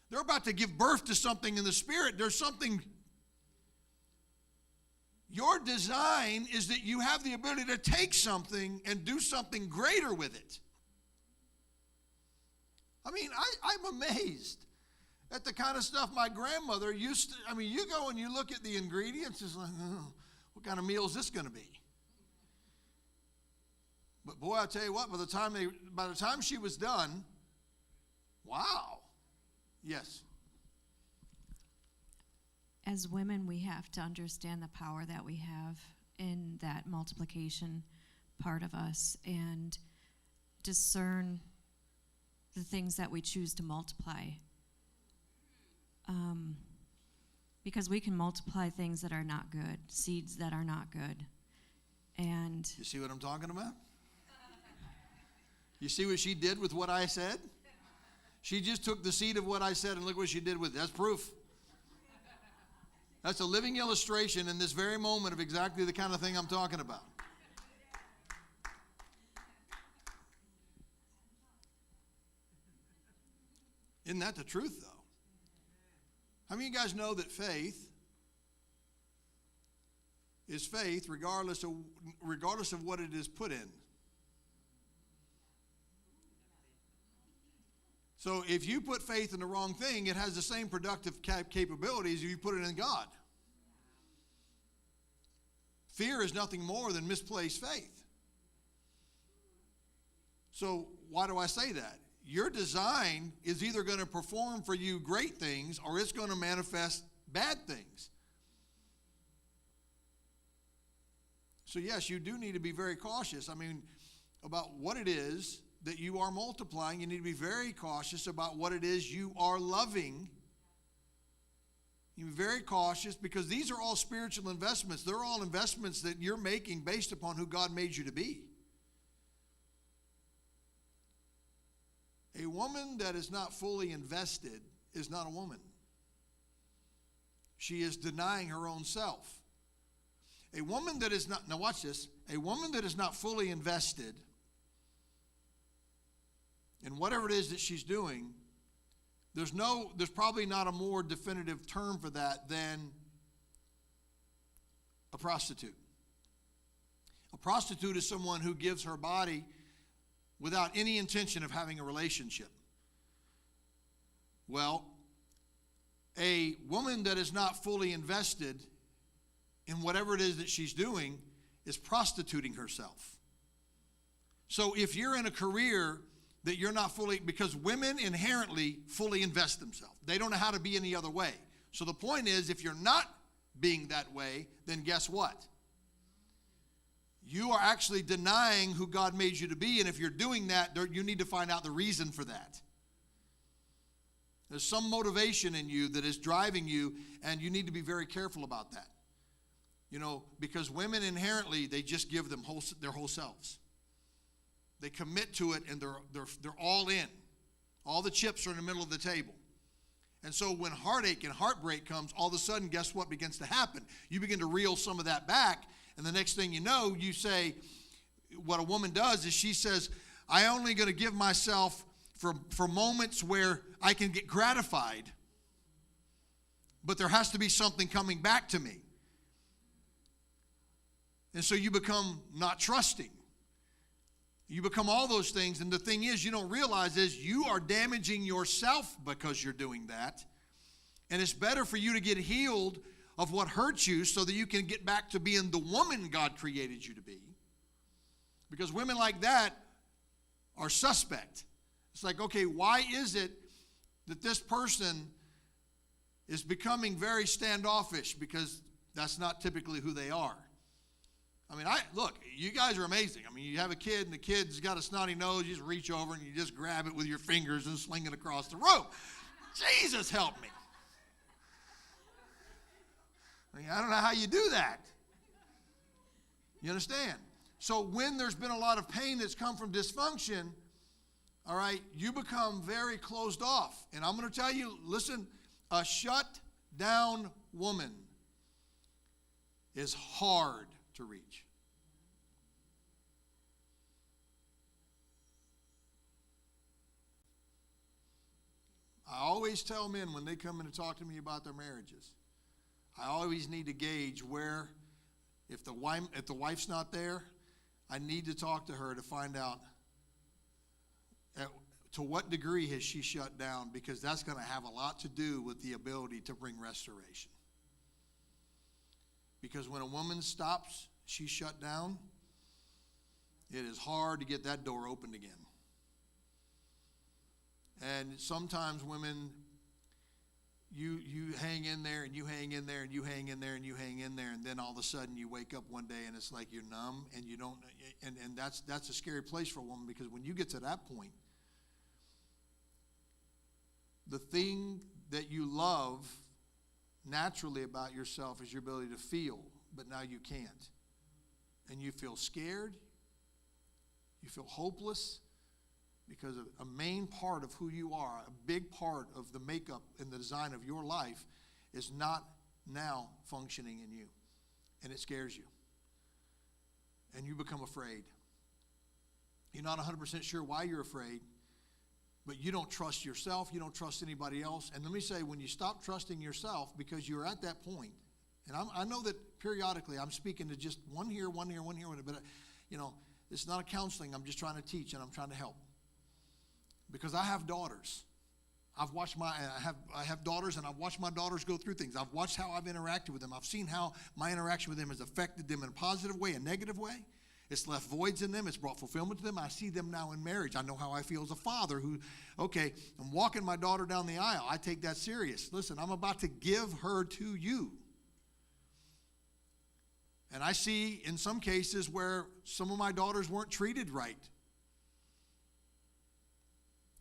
They're about to give birth to something in the spirit. There's something. Your design is that you have the ability to take something and do something greater with it. I mean, I'm amazed at the kind of stuff my grandmother used to. I mean, you go and you look at the ingredients, it's like, oh, what kind of meal is this going to be? But boy, I tell you what, by the time she was done, wow. Yes. As women, we have to understand the power that we have in that multiplication part of us and discern the things that we choose to multiply. Because we can multiply things that are not good, seeds that are not good. And you see what I'm talking about? You see what she did with what I said? She just took the seed of what I said and look what she did with it. That's proof. That's a living illustration in this very moment of exactly the kind of thing I'm talking about. Isn't that the truth, though? How many of you guys know that faith is faith regardless of what it is put in? So if you put faith in the wrong thing, it has the same productive capabilities if you put it in God. Fear is nothing more than misplaced faith. So why do I say that? Your design is either going to perform for you great things or it's going to manifest bad things. So yes, you do need to be very cautious. I mean, about what it is that you are multiplying. You need to be very cautious about what it is you are loving. You be very cautious because these are all spiritual investments. They're all investments that you're making based upon who God made you to be. A woman that is not fully invested is not a woman. She is denying her own self. A woman that is not, now watch this, a woman that is not fully invested in whatever it is that she's doing, there's probably not a more definitive term for that than a prostitute. A prostitute is someone who gives her body without any intention of having a relationship. Well, a woman that is not fully invested in whatever it is that she's doing is prostituting herself. So if you're in a career that you're not fully, because women inherently fully invest themselves. They don't know how to be any other way. So the point is, if you're not being that way, then guess what? You are actually denying who God made you to be, and if you're doing that, you need to find out the reason for that. There's some motivation in you that is driving you, and you need to be very careful about that. You know, because women inherently, they just give them their whole selves. They commit to it, and they're all in. All the chips are in the middle of the table. And so when heartache and heartbreak comes, all of a sudden, guess what begins to happen? You begin to reel some of that back, and the next thing you know, you say, what a woman does is she says, I'm only going to give myself for moments where I can get gratified, but there has to be something coming back to me. And so you become not trusting. You become all those things, and the thing is, you don't realize is you are damaging yourself because you're doing that. And it's better for you to get healed of what hurt you so that you can get back to being the woman God created you to be. Because women like that are suspect. It's like, okay, why is it that this person is becoming very standoffish? Because that's not typically who they are. I mean, look, you guys are amazing. I mean, you have a kid and the kid's got a snotty nose, you just reach over and you just grab it with your fingers and sling it across the room. Jesus help me. I mean, I don't know how you do that. You understand? So when there's been a lot of pain that's come from dysfunction, all right, you become very closed off. And I'm going to tell you, listen, a shut down woman is hard to reach. I always tell men when they come in to talk to me about their marriages, I always need to gauge where, if the wife's not there, I need to talk to her to find out to what degree has she shut down, because that's going to have a lot to do with the ability to bring restoration. Because when a woman stops, she's shut down, it is hard to get that door opened again. And sometimes women, you hang in there and you hang in there and you hang in there and you hang in there, and then all of a sudden you wake up one day and it's like you're numb and you don't, and that's a scary place for a woman, because when you get to that point, the thing that you love naturally about yourself is your ability to feel, but now you can't. And you feel scared, you feel hopeless, because a main part of who you are, a big part of the makeup and the design of your life is not now functioning in you. And it scares you. And you become afraid. You're not 100% sure why you're afraid, but you don't trust yourself, you don't trust anybody else. And let me say, when you stop trusting yourself, because you're at that point, and I know that periodically I'm speaking to just one here, but it's not a counseling. I'm just trying to teach and I'm trying to help. Because I have daughters. I have daughters, and I've watched my daughters go through things. I've watched how I've interacted with them. I've seen how my interaction with them has affected them in a positive way, a negative way. It's left voids in them. It's brought fulfillment to them. I see them now in marriage. I know how I feel as a father who, okay, I'm walking my daughter down the aisle. I take that serious. Listen, I'm about to give her to you. And I see in some cases where some of my daughters weren't treated right.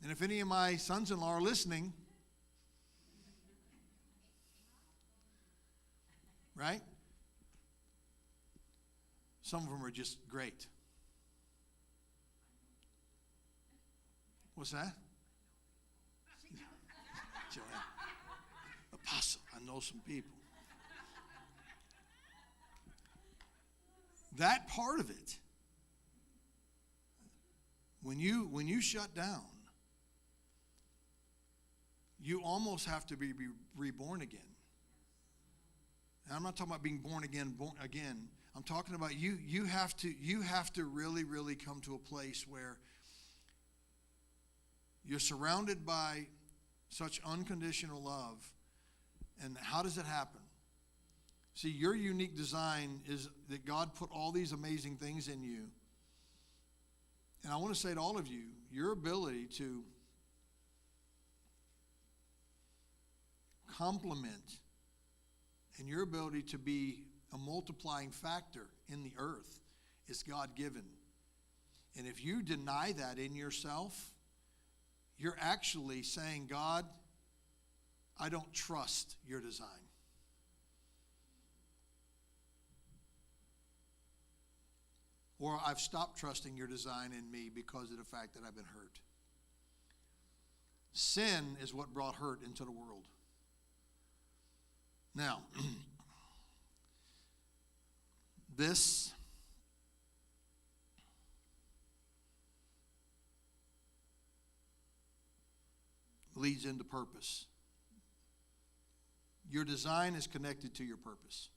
And if any of my sons-in-law are listening, right? Some of them are just great. What's that? Joanne. Apostle, I know some people. That part of it, when you shut down, you almost have to be reborn again. And I'm not talking about being born again. I'm talking about you have to really, really come to a place where you're surrounded by such unconditional love. And how does it happen? See, your unique design is that God put all these amazing things in you. And I want to say to all of you, your ability to complement and your ability to be a multiplying factor in the earth is God-given. And if you deny that in yourself, you're actually saying, God, I don't trust your design. Or I've stopped trusting your design in me because of the fact that I've been hurt. Sin is what brought hurt into the world. Now, this leads into purpose. Your design is connected to your purpose.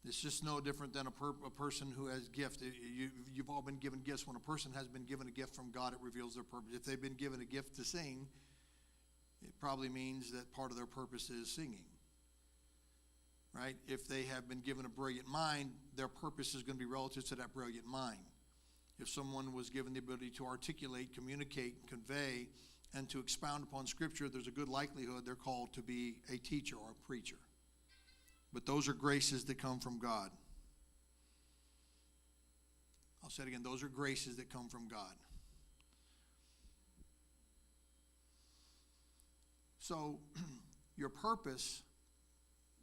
It's just no different than a person who has gift. You've all been given gifts. When a person has been given a gift from God, it reveals their purpose. If they've been given a gift to sing, it probably means that part of their purpose is singing. Right? If they have been given a brilliant mind, their purpose is going to be relative to that brilliant mind. If someone was given the ability to articulate, communicate, convey, and to expound upon Scripture, there's a good likelihood they're called to be a teacher or a preacher. But those are graces that come from God. say it again. Those are graces that come from God. So, your purpose,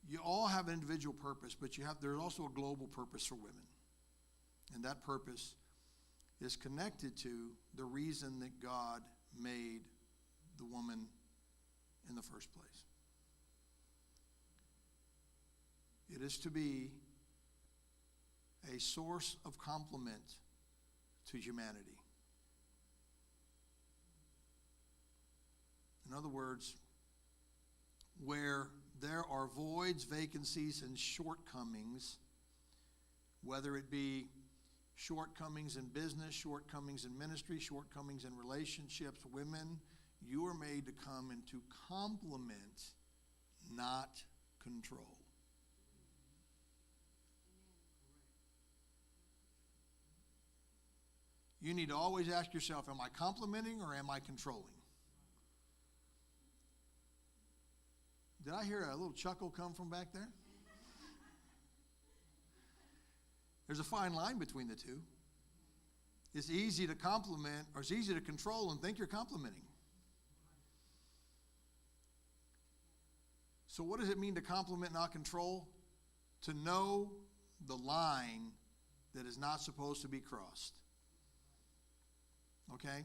you all have an individual purpose, but there's also a global purpose for women. And that purpose is connected to the reason that God made the woman in the first place. It is to be a source of complement to humanity. In other words, where there are voids, vacancies, and shortcomings, whether it be shortcomings in business, shortcomings in ministry, shortcomings in relationships, women, you are made to come and to complement, not control. You need to always ask yourself, am I complimenting or am I controlling? Did I hear a little chuckle come from back there? There's a fine line between the two. It's easy to compliment, or it's easy to control and think you're complimenting. So what does it mean to compliment, not control? To know the line that is not supposed to be crossed. Okay?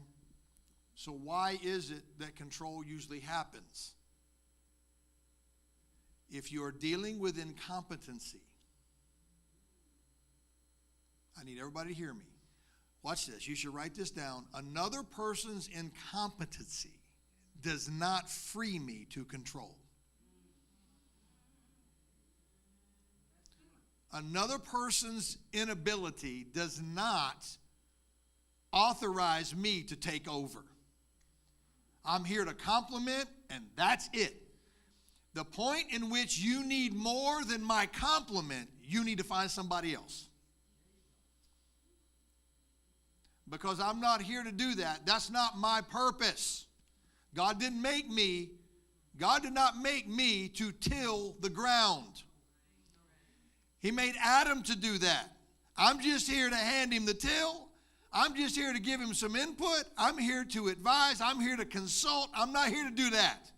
So why is it that control usually happens? If you're dealing with incompetency, I need everybody to hear me. Watch this. You should write this down. Another person's incompetency does not free me to control. Another person's inability does not authorize me to take over. I'm here to compliment, and that's it. The point in which you need more than my compliment, you need to find somebody else. Because I'm not here to do that. That's not my purpose. God didn't make me. God did not make me to till the ground. He made Adam to do that. I'm just here to hand him the till. I'm just here to give him some input. I'm here to advise. I'm here to consult. I'm not here to do that.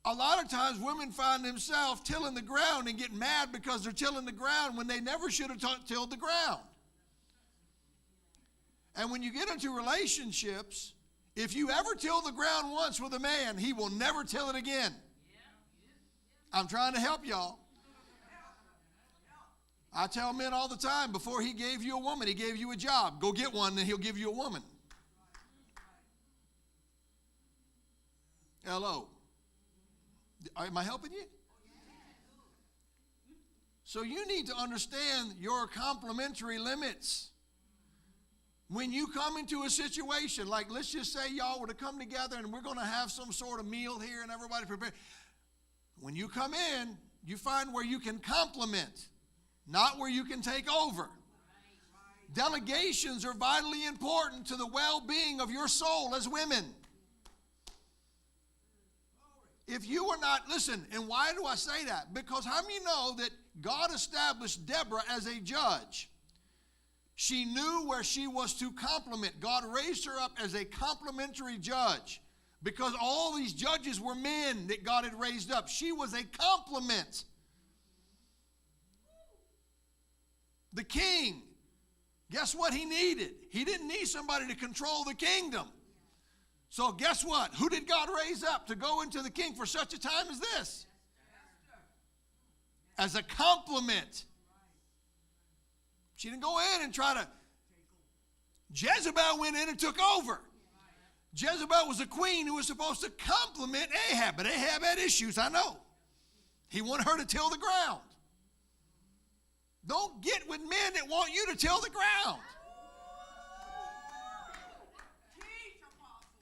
A lot of times women find themselves tilling the ground and get mad because they're tilling the ground when they never should have tilled the ground. And when you get into relationships, if you ever till the ground once with a man, he will never till it again. I'm trying to help y'all. I tell men all the time, before he gave you a woman, he gave you a job. Go get one, and he'll give you a woman. Hello. Am I helping you? So you need to understand your complementary limits. When you come into a situation, like let's just say y'all were to come together and we're going to have some sort of meal here and everybody prepare. When you come in, you find where you can complement, not where you can take over. Delegations are vitally important to the well-being of your soul as women. If you were not, listen, and why do I say that? Because how many know that God established Deborah as a judge? She knew where she was to complement. God raised her up as a complimentary judge because all these judges were men that God had raised up. She was a complement. The king, guess what he needed? He didn't need somebody to control the kingdom. So guess what? Who did God raise up to go into the king for such a time as this? As a complement. She didn't go in and try to. Jezebel went in and took over. Jezebel was a queen who was supposed to complement Ahab, but Ahab had issues, I know. He wanted her to till the ground. Don't get with men that want you to till the ground.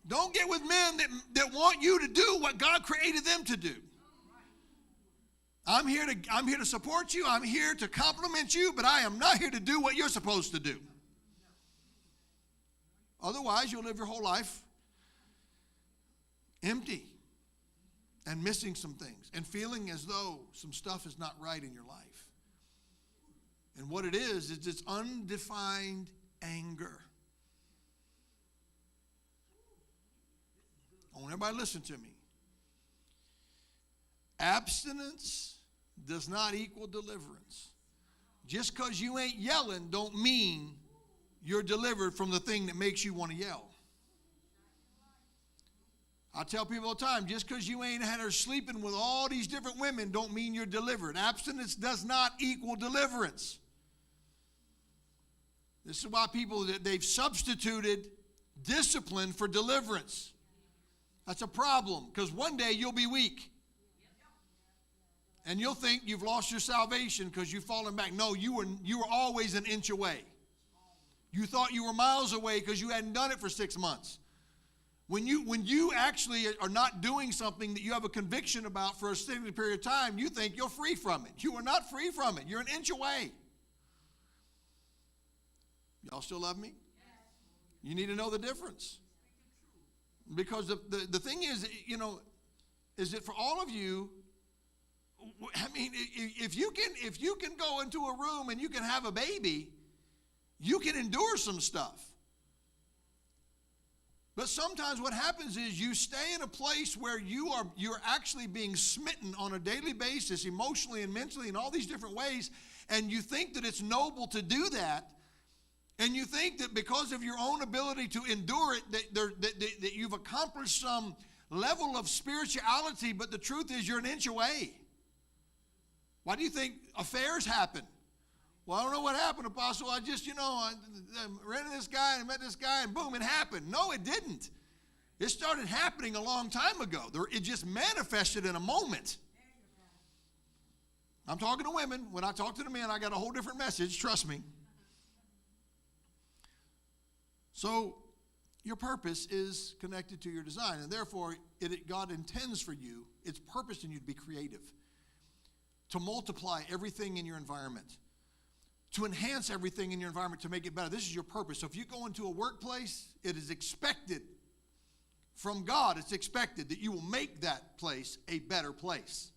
Don't get with men that want you to do what God created them to do. I'm here to support you. I'm here to compliment you, but I am not here to do what you're supposed to do. Otherwise, you'll live your whole life empty and missing some things and feeling as though some stuff is not right in your life. And what it is it's undefined anger. I want everybody to listen to me. Abstinence does not equal deliverance. Just because you ain't yelling don't mean you're delivered from the thing that makes you want to yell. I tell people all the time, just because you ain't had her sleeping with all these different women don't mean you're delivered. Abstinence does not equal deliverance. This is why people, they've substituted discipline for deliverance. That's a problem, because one day you'll be weak. And you'll think you've lost your salvation because you've fallen back. No, you were always an inch away. You thought you were miles away because you hadn't done it for 6 months. When you actually are not doing something that you have a conviction about for a certain period of time, you think you're free from it. You are not free from it. You're an inch away. Y'all still love me? You need to know the difference. Because the thing is, is that for all of you, I mean, if you can go into a room and you can have a baby, you can endure some stuff. But sometimes what happens is you stay in a place where you're actually being smitten on a daily basis, emotionally and mentally in all these different ways, and you think that it's noble to do that, and you think that because of your own ability to endure it, that you've accomplished some level of spirituality, but the truth is you're an inch away. Why do you think affairs happen? Well, I don't know what happened, Apostle. I just, I ran into this guy and met this guy and boom, it happened. No, it didn't. It started happening a long time ago. It just manifested in a moment. I'm talking to women. When I talk to the men, I got a whole different message. Trust me. So your purpose is connected to your design. And therefore, God intends for you, it's purposed in you to be creative, to multiply everything in your environment, to enhance everything in your environment, to make it better. This is your purpose. So if you go into a workplace, it is expected from God, it's expected that you will make that place a better place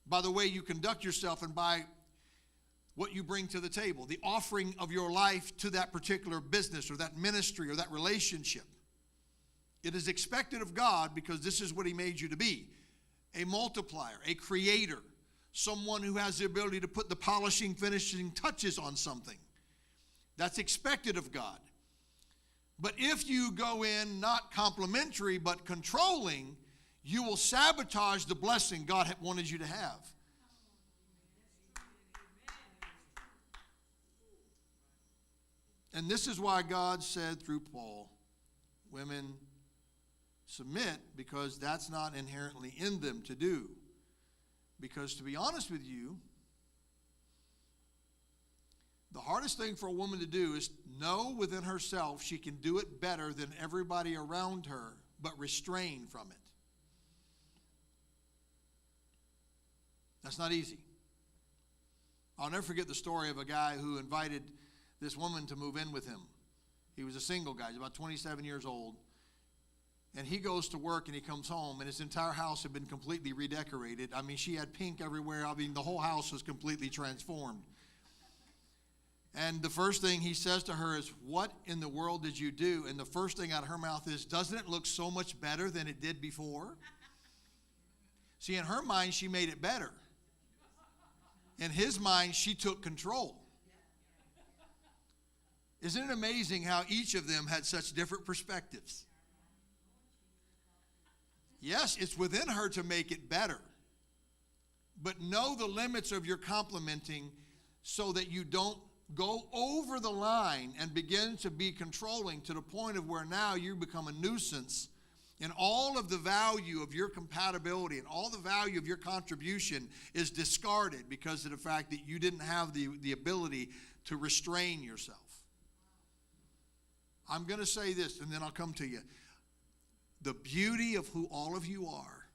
by the way you conduct yourself and by what you bring to the table, the offering of your life to that particular business or that ministry or that relationship. It is expected of God because this is what He made you to be. A multiplier, a creator, someone who has the ability to put the polishing, finishing touches on something. That's expected of God. But if you go in not complimentary but controlling, you will sabotage the blessing God wanted you to have. And this is why God said through Paul, women, submit, because that's not inherently in them to do. Because to be honest with you, the hardest thing for a woman to do is know within herself she can do it better than everybody around her, but restrain from it. That's not easy. I'll never forget the story of a guy who invited this woman to move in with him. He was a single guy. He's about 27 years old. And he goes to work and he comes home and his entire house had been completely redecorated. I mean, she had pink everywhere. I mean, the whole house was completely transformed. And the first thing he says to her is, "What in the world did you do?" And the first thing out of her mouth is, "Doesn't it look so much better than it did before?" See, in her mind, she made it better. In his mind, she took control. Isn't it amazing how each of them had such different perspectives? Yes, it's within her to make it better. But know the limits of your complimenting so that you don't go over the line and begin to be controlling to the point of where now you become a nuisance and all of the value of your compatibility and all the value of your contribution is discarded because of the fact that you didn't have the ability to restrain yourself. I'm going to say this, and then I'll come to you. The beauty of who all of you are.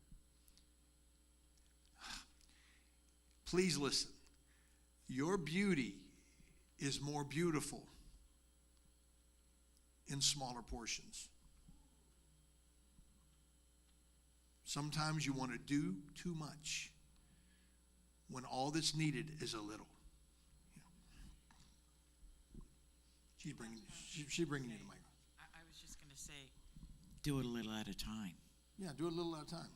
Please listen. Your beauty is more beautiful in smaller portions. Sometimes you want to do too much when all that's needed is a little. She's bringing you the mic. I was just going to say, do it a little at a time. Yeah, do it a little at a time.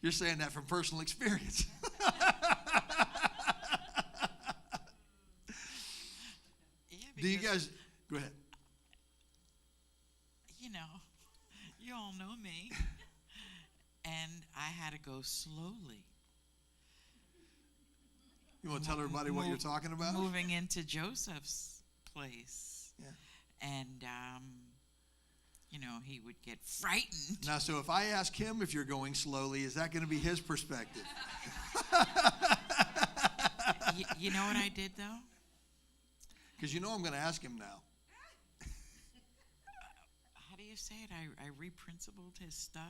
You're saying that from personal experience. Yeah, Do you because, guys, go ahead. you know, you all know me. And I had to go slowly. You want to tell everybody what you're talking about? Moving into Joseph's place. Yeah. And, you know, he would get frightened. Now, so if I ask him if you're going slowly, is that going to be his perspective? You know what I did, though? Because you know I'm going to ask him now. How do you say it? I reprincipled his stuff.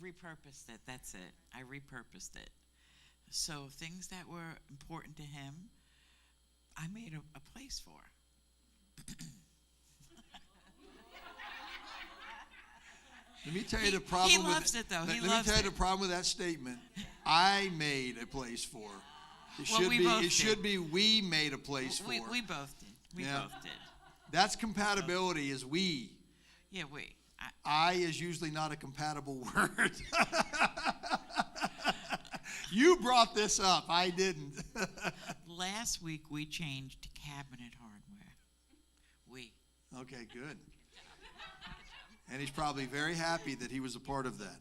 Repurposed it. That's it. I repurposed it. So things that were important to him, I made a place for. Let me tell you the problem. He loves it, though. He Let loves me tell you it. the problem with that statement. I made a place for. It Well, should we be. both It should did. be. We made a place for. We both did. We Yeah. both did. That's compatibility. Is we. Yeah, I is usually not a compatible word. You brought this up. I didn't. last week we changed cabinet hardware. Okay, good. And he's probably very happy that he was a part of that.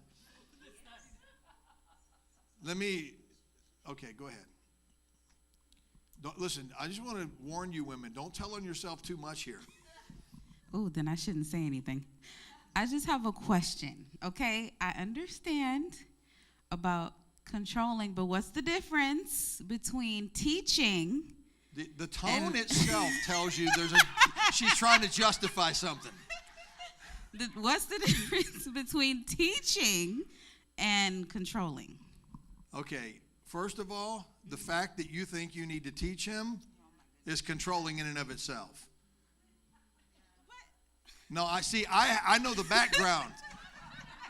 Okay, go ahead. Listen, I just want to warn you women, don't tell on yourself too much here. Oh, then I shouldn't say anything. I just have a question, okay? I understand about controlling, but what's the difference between teaching? The tone itself tells you she's trying to justify something. What's the difference between teaching and controlling? Okay, first of all, the fact that you think you need to teach him is controlling in and of itself. No, I know the background.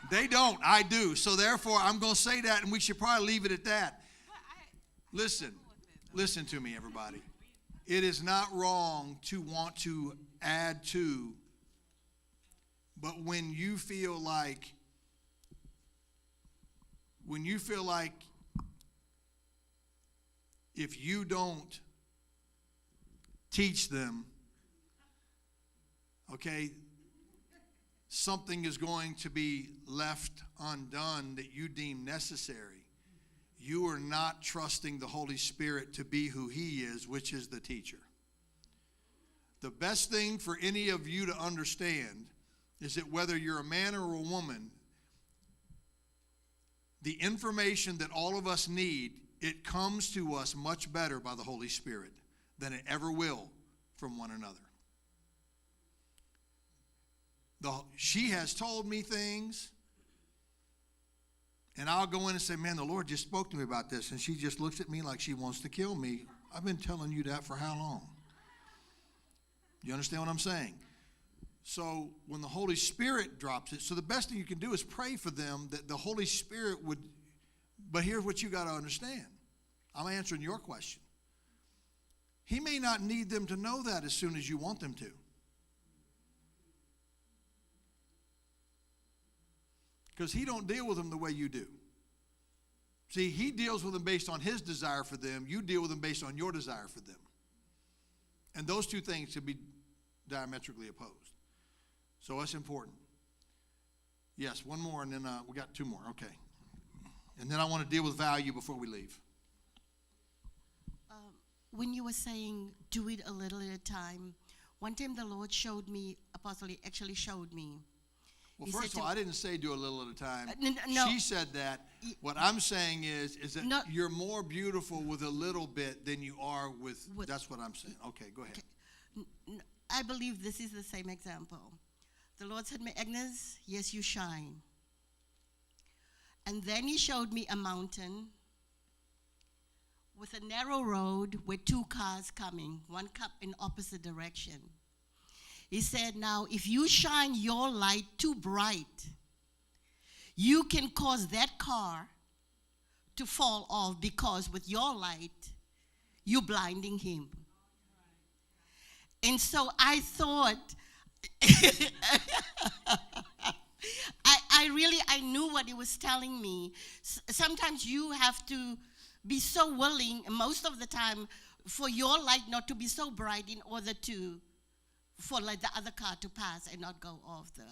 They don't. I do. So therefore, I'm going to say that, and we should probably leave it at that. Listen to me, everybody. It is not wrong to want to add to, but when you feel like if you don't teach them, okay, something is going to be left undone that you deem necessary. You are not trusting the Holy Spirit to be who He is, which is the teacher. The best thing for any of you to understand is that whether you're a man or a woman, the information that all of us need, it comes to us much better by the Holy Spirit than it ever will from one another. She has told me things, and I'll go in and say, man, the Lord just spoke to me about this, and she just looks at me like she wants to kill me. I've been telling you that for how long? You understand what I'm saying? So when the Holy Spirit drops it, so the best thing you can do is pray for them that the Holy Spirit would, but here's what you got to understand. I'm answering your question. He may not need them to know that as soon as you want them to. Because He don't deal with them the way you do. See, He deals with them based on His desire for them. You deal with them based on your desire for them. And those two things should be diametrically opposed. So that's important. Yes, one more, and then we got two more. Okay. And then I want to deal with value before we leave. When you were saying, do it a little at a time, one time the Lord showed me, Apostle actually showed me. Well, He first said of all, to- I didn't say do a little at a time. No. She said that. What I'm saying is that No. you're more beautiful with a little bit than you are with, With- that's what I'm saying. Okay, go ahead. I believe this is the same example. The Lord said to me, Agnes, yes, you shine. And then He showed me a mountain with a narrow road with two cars coming, one come in opposite direction. He said, now, if you shine your light too bright, you can cause that car to fall off because with your light, you're blinding him. And so I thought, I knew what he was telling me. Sometimes you have to be so willing, most of the time, for your light not to be so bright in order for like the other car to pass and not go off the.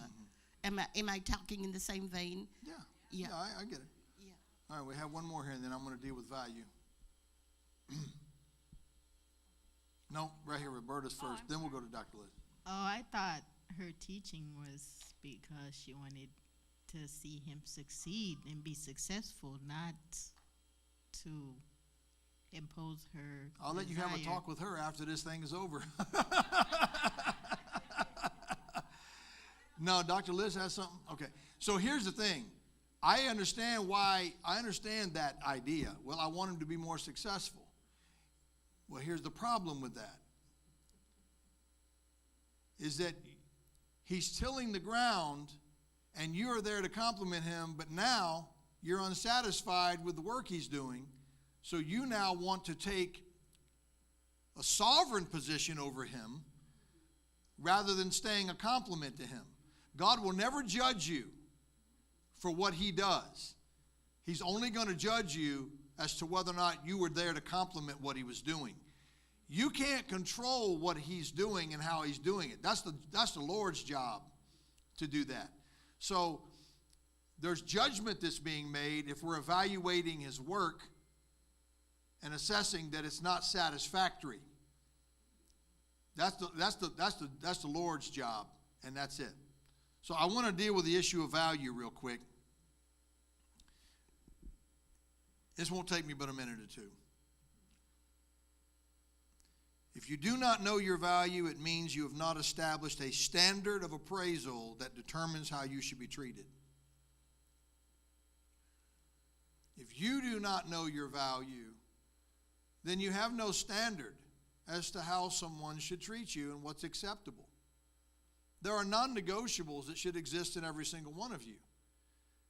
Am I talking in the same vein? Yeah. Yeah. I get it. Yeah. All right, we have one more here, and then I'm going to deal with value. No, right here, Roberta's first. Then we'll go to Dr. Liz. Oh, I thought her teaching was because she wanted to see him succeed and be successful, not to impose her. I'll let you have a desire. talk with her after this thing is over. No, Dr. Liz has something? Okay. So here's the thing. I understand that idea. Well, I want him to be more successful. Well, here's the problem with that. Is that he's tilling the ground and you're there to compliment him, but now you're unsatisfied with the work he's doing. So you now want to take a sovereign position over him rather than staying a compliment to him. God will never judge you for what he does. He's only going to judge you as to whether or not you were there to compliment what he was doing. You can't control what he's doing and how he's doing it. That's the Lord's job to do that. So there's judgment that's being made if we're evaluating his work and assessing that it's not satisfactory. That's the Lord's job, and that's it. So I want to deal with the issue of value real quick. This won't take me but a minute or two. If you do not know your value, it means you have not established a standard of appraisal that determines how you should be treated. If you do not know your value, then you have no standard as to how someone should treat you and what's acceptable. There are non-negotiables that should exist in every single one of you.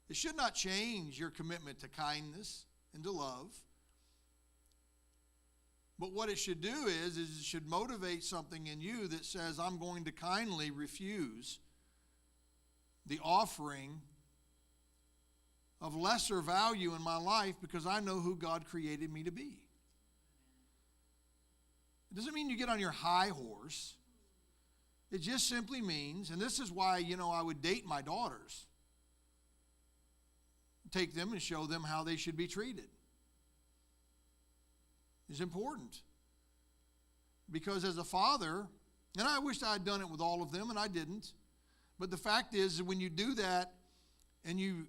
It should not change your commitment to kindness and to love. But what it should do is it should motivate something in you that says, I'm going to kindly refuse the offering of lesser value in my life because I know who God created me to be. It doesn't mean you get on your high horse. It just simply means, and this is why, I would date my daughters. Take them and show them how they should be treated. It's important. Because as a father, and I wish I had done it with all of them, and I didn't. But the fact is, when you do that, and you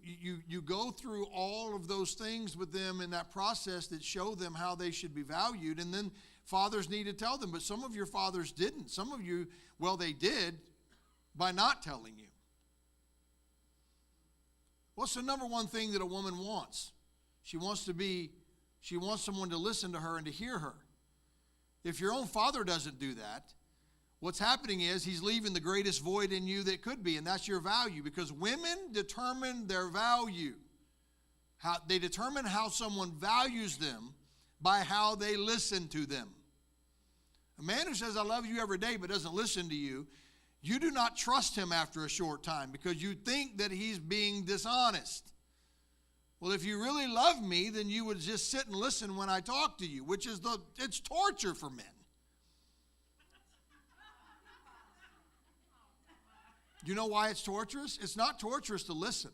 go through all of those things with them in that process that show them how they should be valued, and then fathers need to tell them, but some of your fathers didn't. Some of you, well, they did by not telling you. What's the number one thing that a woman wants? She wants someone to listen to her and to hear her. If your own father doesn't do that, what's happening is he's leaving the greatest void in you that could be, and that's your value, because women determine their value. They determine how someone values them by how they listen to them. A man who says, I love you every day, but doesn't listen to you, you do not trust him after a short time because you think that he's being dishonest. Well, if you really love me, then you would just sit and listen when I talk to you, which is it's torture for men. Do you know why it's torturous? It's not torturous to listen.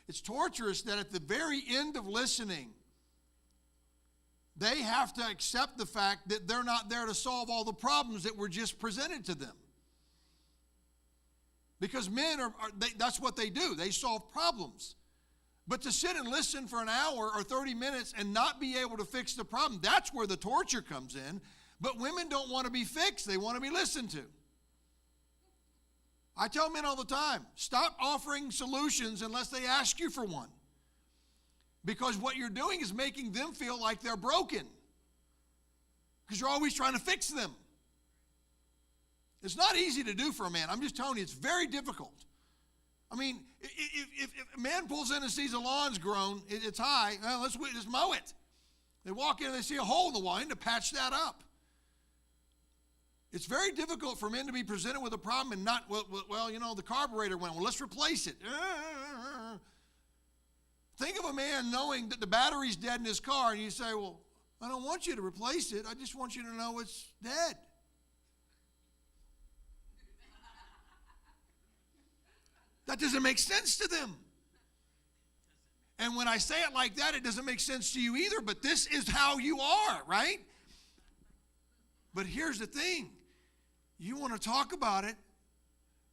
It's torturous that at the very end of listening, they have to accept the fact that they're not there to solve all the problems that were just presented to them. Because men that's what they do. They solve problems. But to sit and listen for an hour or 30 minutes and not be able to fix the problem, that's where the torture comes in. But women don't want to be fixed. They want to be listened to. I tell men all the time, stop offering solutions unless they ask you for one. Because what you're doing is making them feel like they're broken. Because you're always trying to fix them. It's not easy to do for a man. I'm just telling you, it's very difficult. I mean, if a man pulls in and sees the lawn's grown, it's high, well, let's mow it. They walk in and they see a hole in the wall, to patch that up. It's very difficult for men to be presented with a problem and not, well, the carburetor went, well, let's replace it. Think of a man knowing that the battery's dead in his car, and you say, well, I don't want you to replace it. I just want you to know it's dead. That doesn't make sense to them. And when I say it like that, it doesn't make sense to you either, but this is how you are, right? But here's the thing. You want to talk about it,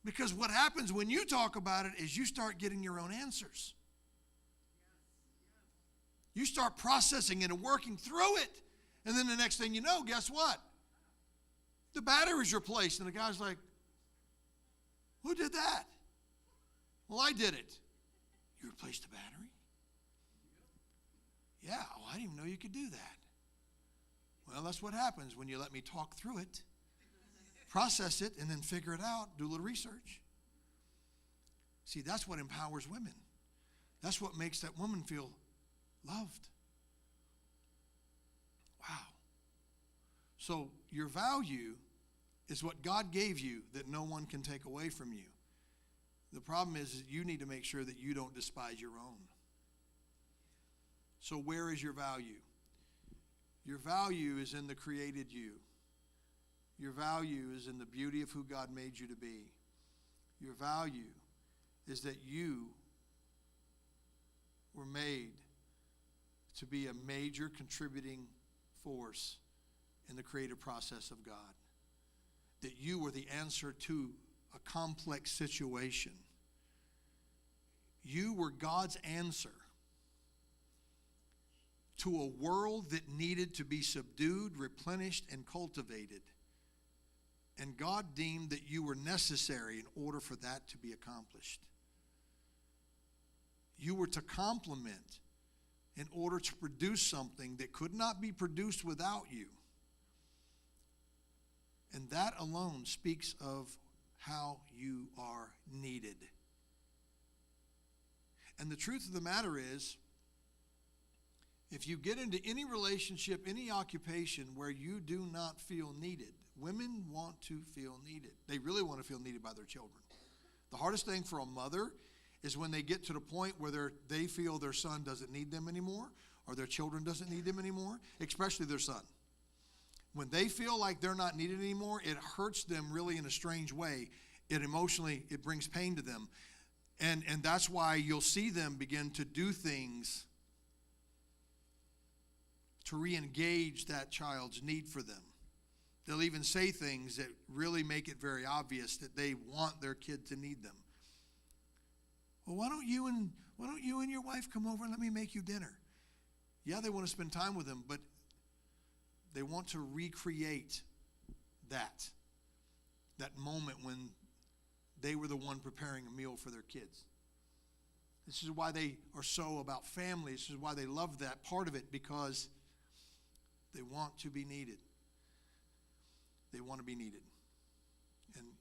because what happens when you talk about it is you start getting your own answers. You start processing it and working through it. And then the next thing you know, guess what? The battery's replaced. And the guy's like, who did that? Well, I did it. You replaced the battery? Yeah, oh, I didn't even know you could do that. Well, that's what happens when you let me talk through it, process it, and then figure it out, do a little research. See, that's what empowers women. That's what makes that woman feel loved. Wow. So your value is what God gave you that no one can take away from you. The problem is that you need to make sure that you don't despise your own. So where is your value? Your value is in the created you. Your value is in the beauty of who God made you to be. Your value is that you were made to be a major contributing force in the creative process of God. That you were the answer to a complex situation. You were God's answer to a world that needed to be subdued, replenished, and cultivated. And God deemed that you were necessary in order for that to be accomplished. You were to complement in order to produce something that could not be produced without you. And that alone speaks of how you are needed. And the truth of the matter is, if you get into any relationship, any occupation where you do not feel needed, women want to feel needed. They really want to feel needed by their children. The hardest thing for a mother is when they get to the point where they feel their son doesn't need them anymore, or their children doesn't need them anymore, especially their son. When they feel like they're not needed anymore, it hurts them really in a strange way. It brings pain to them. And that's why you'll see them begin to do things to re-engage that child's need for them. They'll even say things that really make it very obvious that they want their kid to need them. Well, why don't you and your wife come over and let me make you dinner? Yeah, they want to spend time with them, but they want to recreate that moment when they were the one preparing a meal for their kids. This is why they are so about family. This is why they love that part of it, because they want to be needed. They want to be needed.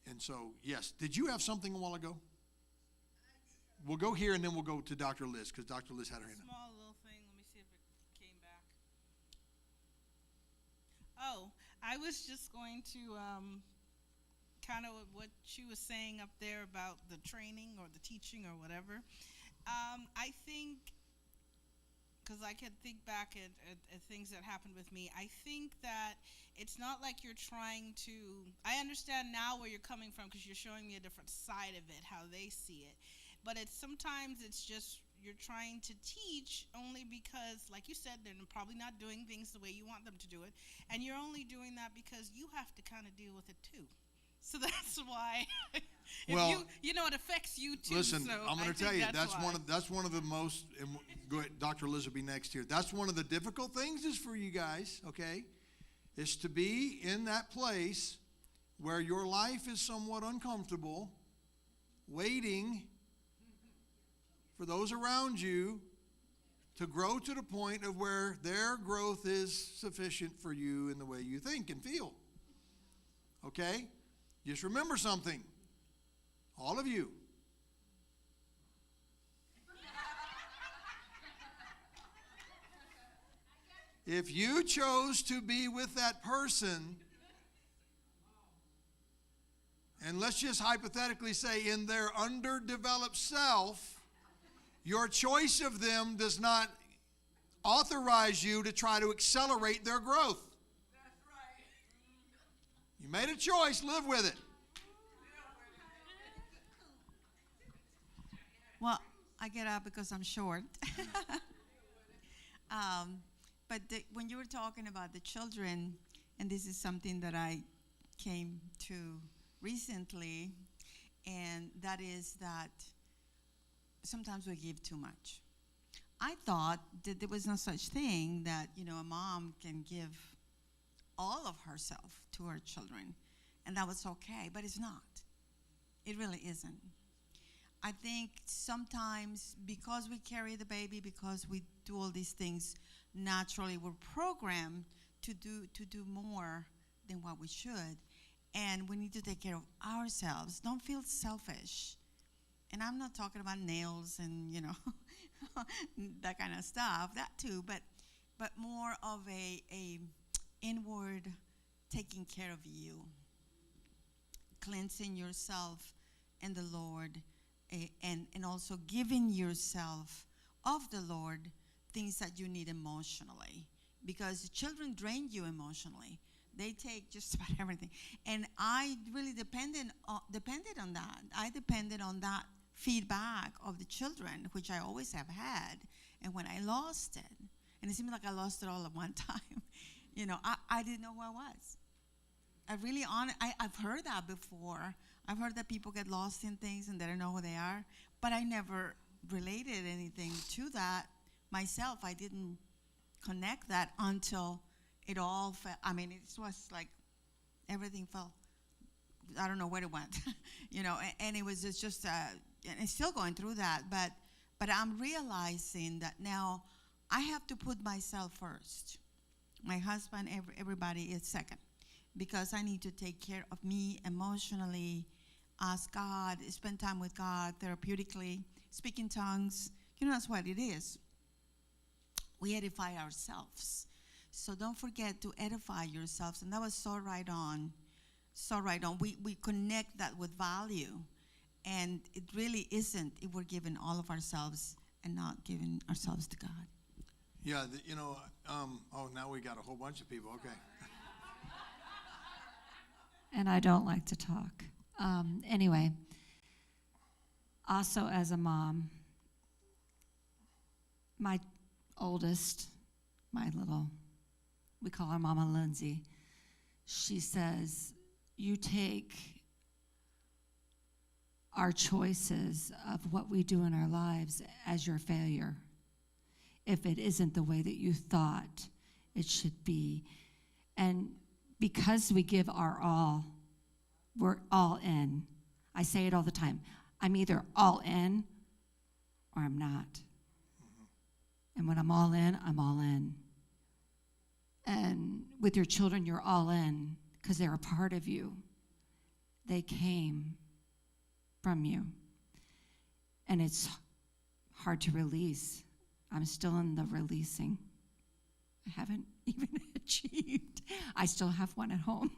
And so, yes. Did you have something a while ago? We'll go here and then we'll go to Dr. Liz, because Dr. Liz had her hand up. Small little thing. Let me see if it came back. Oh, I was just going to kind of what she was saying up there about the training or the teaching or whatever. I think, because I can think back at things that happened with me, I think that it's not like you're trying to, I understand now where you're coming from because you're showing me a different side of it, how they see it. But sometimes it's just you're trying to teach only because, like you said, they're probably not doing things the way you want them to do it. And you're only doing that because you have to kind of deal with it too. So that's why, Well, you know, it affects you too. Listen, so I'm going I to tell think you, that's one of the most, and go ahead, Dr. Liz will be next here. That's one of the difficult things is for you guys, okay, is to be in that place where your life is somewhat uncomfortable, waiting for those around you to grow to the point of where their growth is sufficient for you in the way you think and feel. Okay? Just remember something. All of you. If you chose to be with that person, and let's just hypothetically say in their underdeveloped self, your choice of them does not authorize you to try to accelerate their growth. That's right. You made a choice, live with it. Well, I get up because I'm short. But when you were talking about the children, and this is something that I came to recently, and that is that sometimes we give too much. I thought that there was no such thing that, a mom can give all of herself to her children, and that was okay, but it's not. It really isn't. I think sometimes because we carry the baby, because we do all these things naturally, we're programmed to do more than what we should. And we need to take care of ourselves. Don't feel selfish. And I'm not talking about nails and, that kind of stuff, that too, but more of a inward taking care of you, cleansing yourself in the Lord, and also giving yourself of the Lord things that you need emotionally, because children drain you emotionally. They take just about everything. And I really depended on that. I depended on that feedback of the children, which I always have had. And when I lost it, and it seemed like I lost it all at one time, I didn't know who I was. I've heard that before. I've heard that people get lost in things and they don't know who they are, but I never related anything to that myself. I didn't connect that until it all fell. I mean, it was like everything fell. I don't know where it went, and it was just and it's still going through that, but I'm realizing that now I have to put myself first. My husband, everybody is second, because I need to take care of me emotionally, ask God, spend time with God therapeutically, speak in tongues. That's what it is. We edify ourselves. So don't forget to edify yourselves. And that was so right on. So right on. We connect that with value. And it really isn't if we're giving all of ourselves and not giving ourselves to God. Yeah, now we got a whole bunch of people. Okay. And I don't like to talk. Anyway, also as a mom, my oldest, we call her Mama Lindsay, she says, you take our choices of what we do in our lives as your failure if it isn't the way that you thought it should be. And because we give our all, we're all in. I say it all the time. I'm either all in or I'm not. And when I'm all in, I'm all in. And with your children, you're all in because they're a part of you. They came from you. And it's hard to release. I'm still in the releasing. I haven't even achieved. I still have one at home.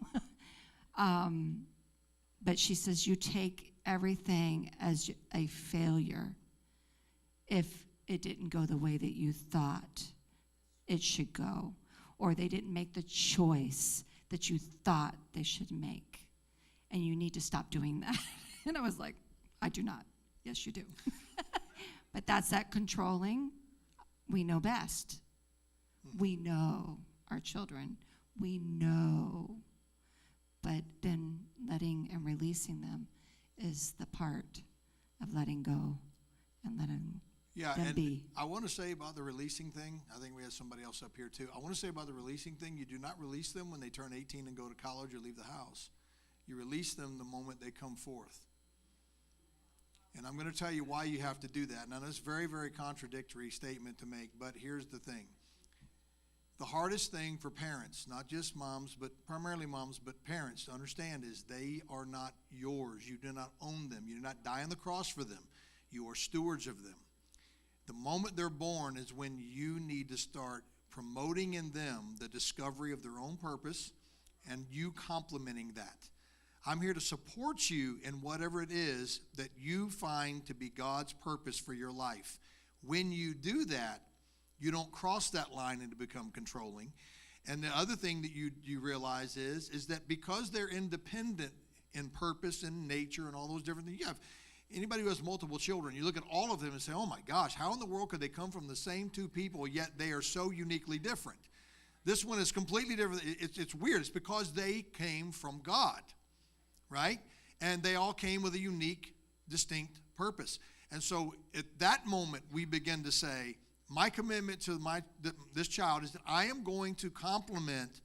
But she says you take everything as a failure if it didn't go the way that you thought it should go, or they didn't make the choice that you thought they should make. And you need to stop doing that. And I was like, I do not. Yes, you do. But that's that controlling. We know best. We know our children. We know. But then letting and releasing them is the part of letting go and letting them be. I want to say about the releasing thing, I think we have somebody else up here too. I want to say about the releasing thing, you do not release them when they turn 18 and go to college or leave the house. You release them the moment they come forth. And I'm going to tell you why you have to do that. Now, that's a very, very contradictory statement to make, but here's the thing. The hardest thing for parents, not just moms, but primarily moms, but parents to understand is they are not yours. You do not own them. You do not die on the cross for them. You are stewards of them. The moment they're born is when you need to start promoting in them the discovery of their own purpose and you complementing that. I'm here to support you in whatever it is that you find to be God's purpose for your life. When you do that, you don't cross that line and to become controlling. And the other thing that you realize is that because they're independent in purpose and nature and all those different things, you have anybody who has multiple children, you look at all of them and say, oh my gosh, how in the world could they come from the same two people, yet they are so uniquely different? This one is completely different. It's weird. It's because they came from God, right? And they all came with a unique, distinct purpose. And so at that moment, we begin to say, my commitment to this child is that I am going to complement,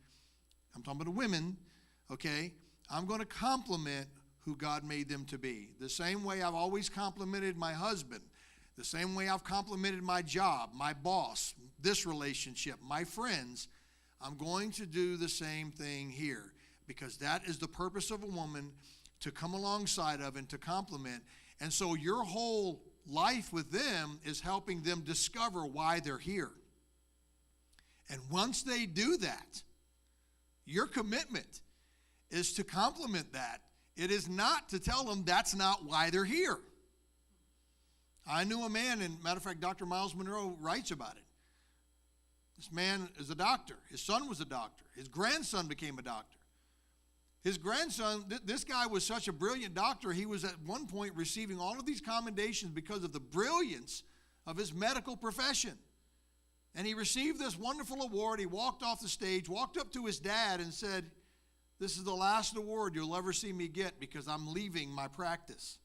I'm talking about the women, okay? I'm going to complement who God made them to be. The same way I've always complimented my husband, the same way I've complimented my job, my boss, this relationship, my friends, I'm going to do the same thing here, because that is the purpose of a woman, to come alongside of and to complement. And so your whole life with them is helping them discover why they're here. And once they do that, your commitment is to complement that. It is not to tell them that's not why they're here. I knew a man, and matter of fact, Dr. Miles Monroe writes about it. This man is a doctor. His son was a doctor. His grandson became a doctor. His grandson, this guy was such a brilliant doctor, he was at one point receiving all of these commendations because of the brilliance of his medical profession. And he received this wonderful award. He walked off the stage, walked up to his dad and said, this is the last award you'll ever see me get because I'm leaving my practice.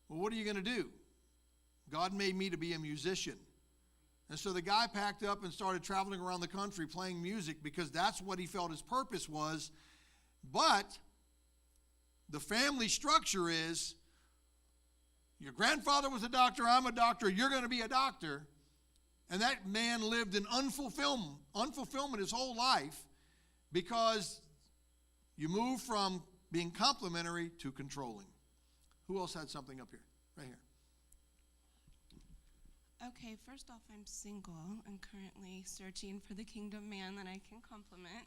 Well, what are you going to do? God made me to be a musician. And so the guy packed up and started traveling around the country playing music because that's what he felt his purpose was. But the family structure is, your grandfather was a doctor, I'm a doctor, you're going to be a doctor. And that man lived in unfulfillment his whole life because you move from being complimentary to controlling. Who else had something up here? Right here. Okay, first off, I'm single and currently searching for the kingdom man that I can compliment.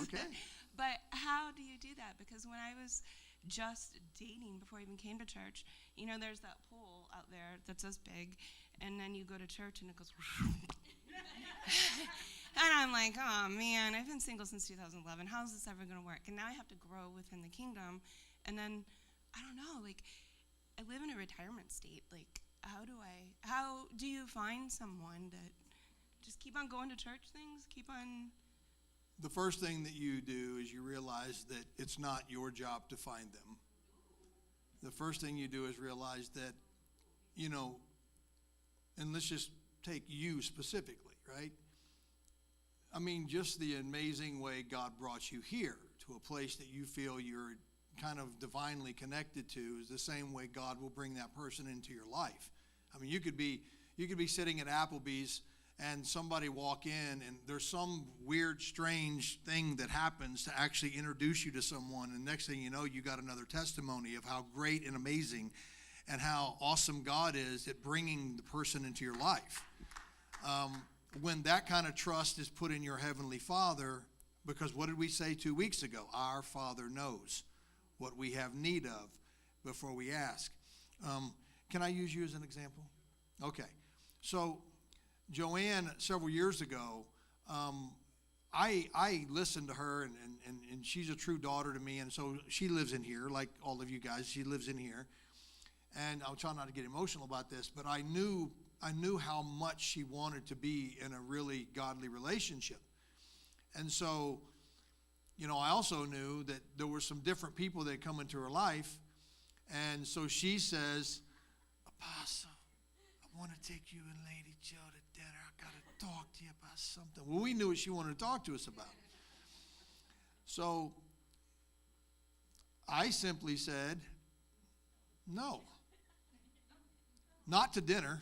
Okay. But how do you do that? Because when I was just dating before I even came to church, you know, there's that pole out there that's this big, and then you go to church and it goes. And I'm like, oh man, I've been single since 2011. How is this ever going to work? And now I have to grow within the kingdom. And then, I don't know, like, I live in a retirement state. Like, how do you find someone that just keep on going to church things, keep on? The first thing that you do is you realize that it's not your job to find them. The first thing you do is realize that, you know, and let's just take you specifically, right? I mean, just the amazing way God brought you here to a place that you feel you're kind of divinely connected to is the same way God will bring that person into your life. I mean, you could be sitting at Applebee's and somebody walk in and there's some weird, strange thing that happens to actually introduce you to someone, and next thing you know, you got another testimony of how great and amazing and how awesome God is at bringing the person into your life. When that kind of trust is put in your Heavenly Father, because what did we say 2 weeks ago? Our Father knows what we have need of before we ask. Can I use you as an example? Okay. So Joanne, several years ago, I listened to her, and she's a true daughter to me, and so she lives in here, like all of you guys. She lives in here. And I'll try not to get emotional about this, but I knew how much she wanted to be in a really godly relationship. And so, you know, I also knew that there were some different people that come into her life. And so she says, Apostle, I want to take you and Lady Joe to dinner. I got to talk to you about something. Well, we knew what she wanted to talk to us about. So I simply said, no. Not to dinner.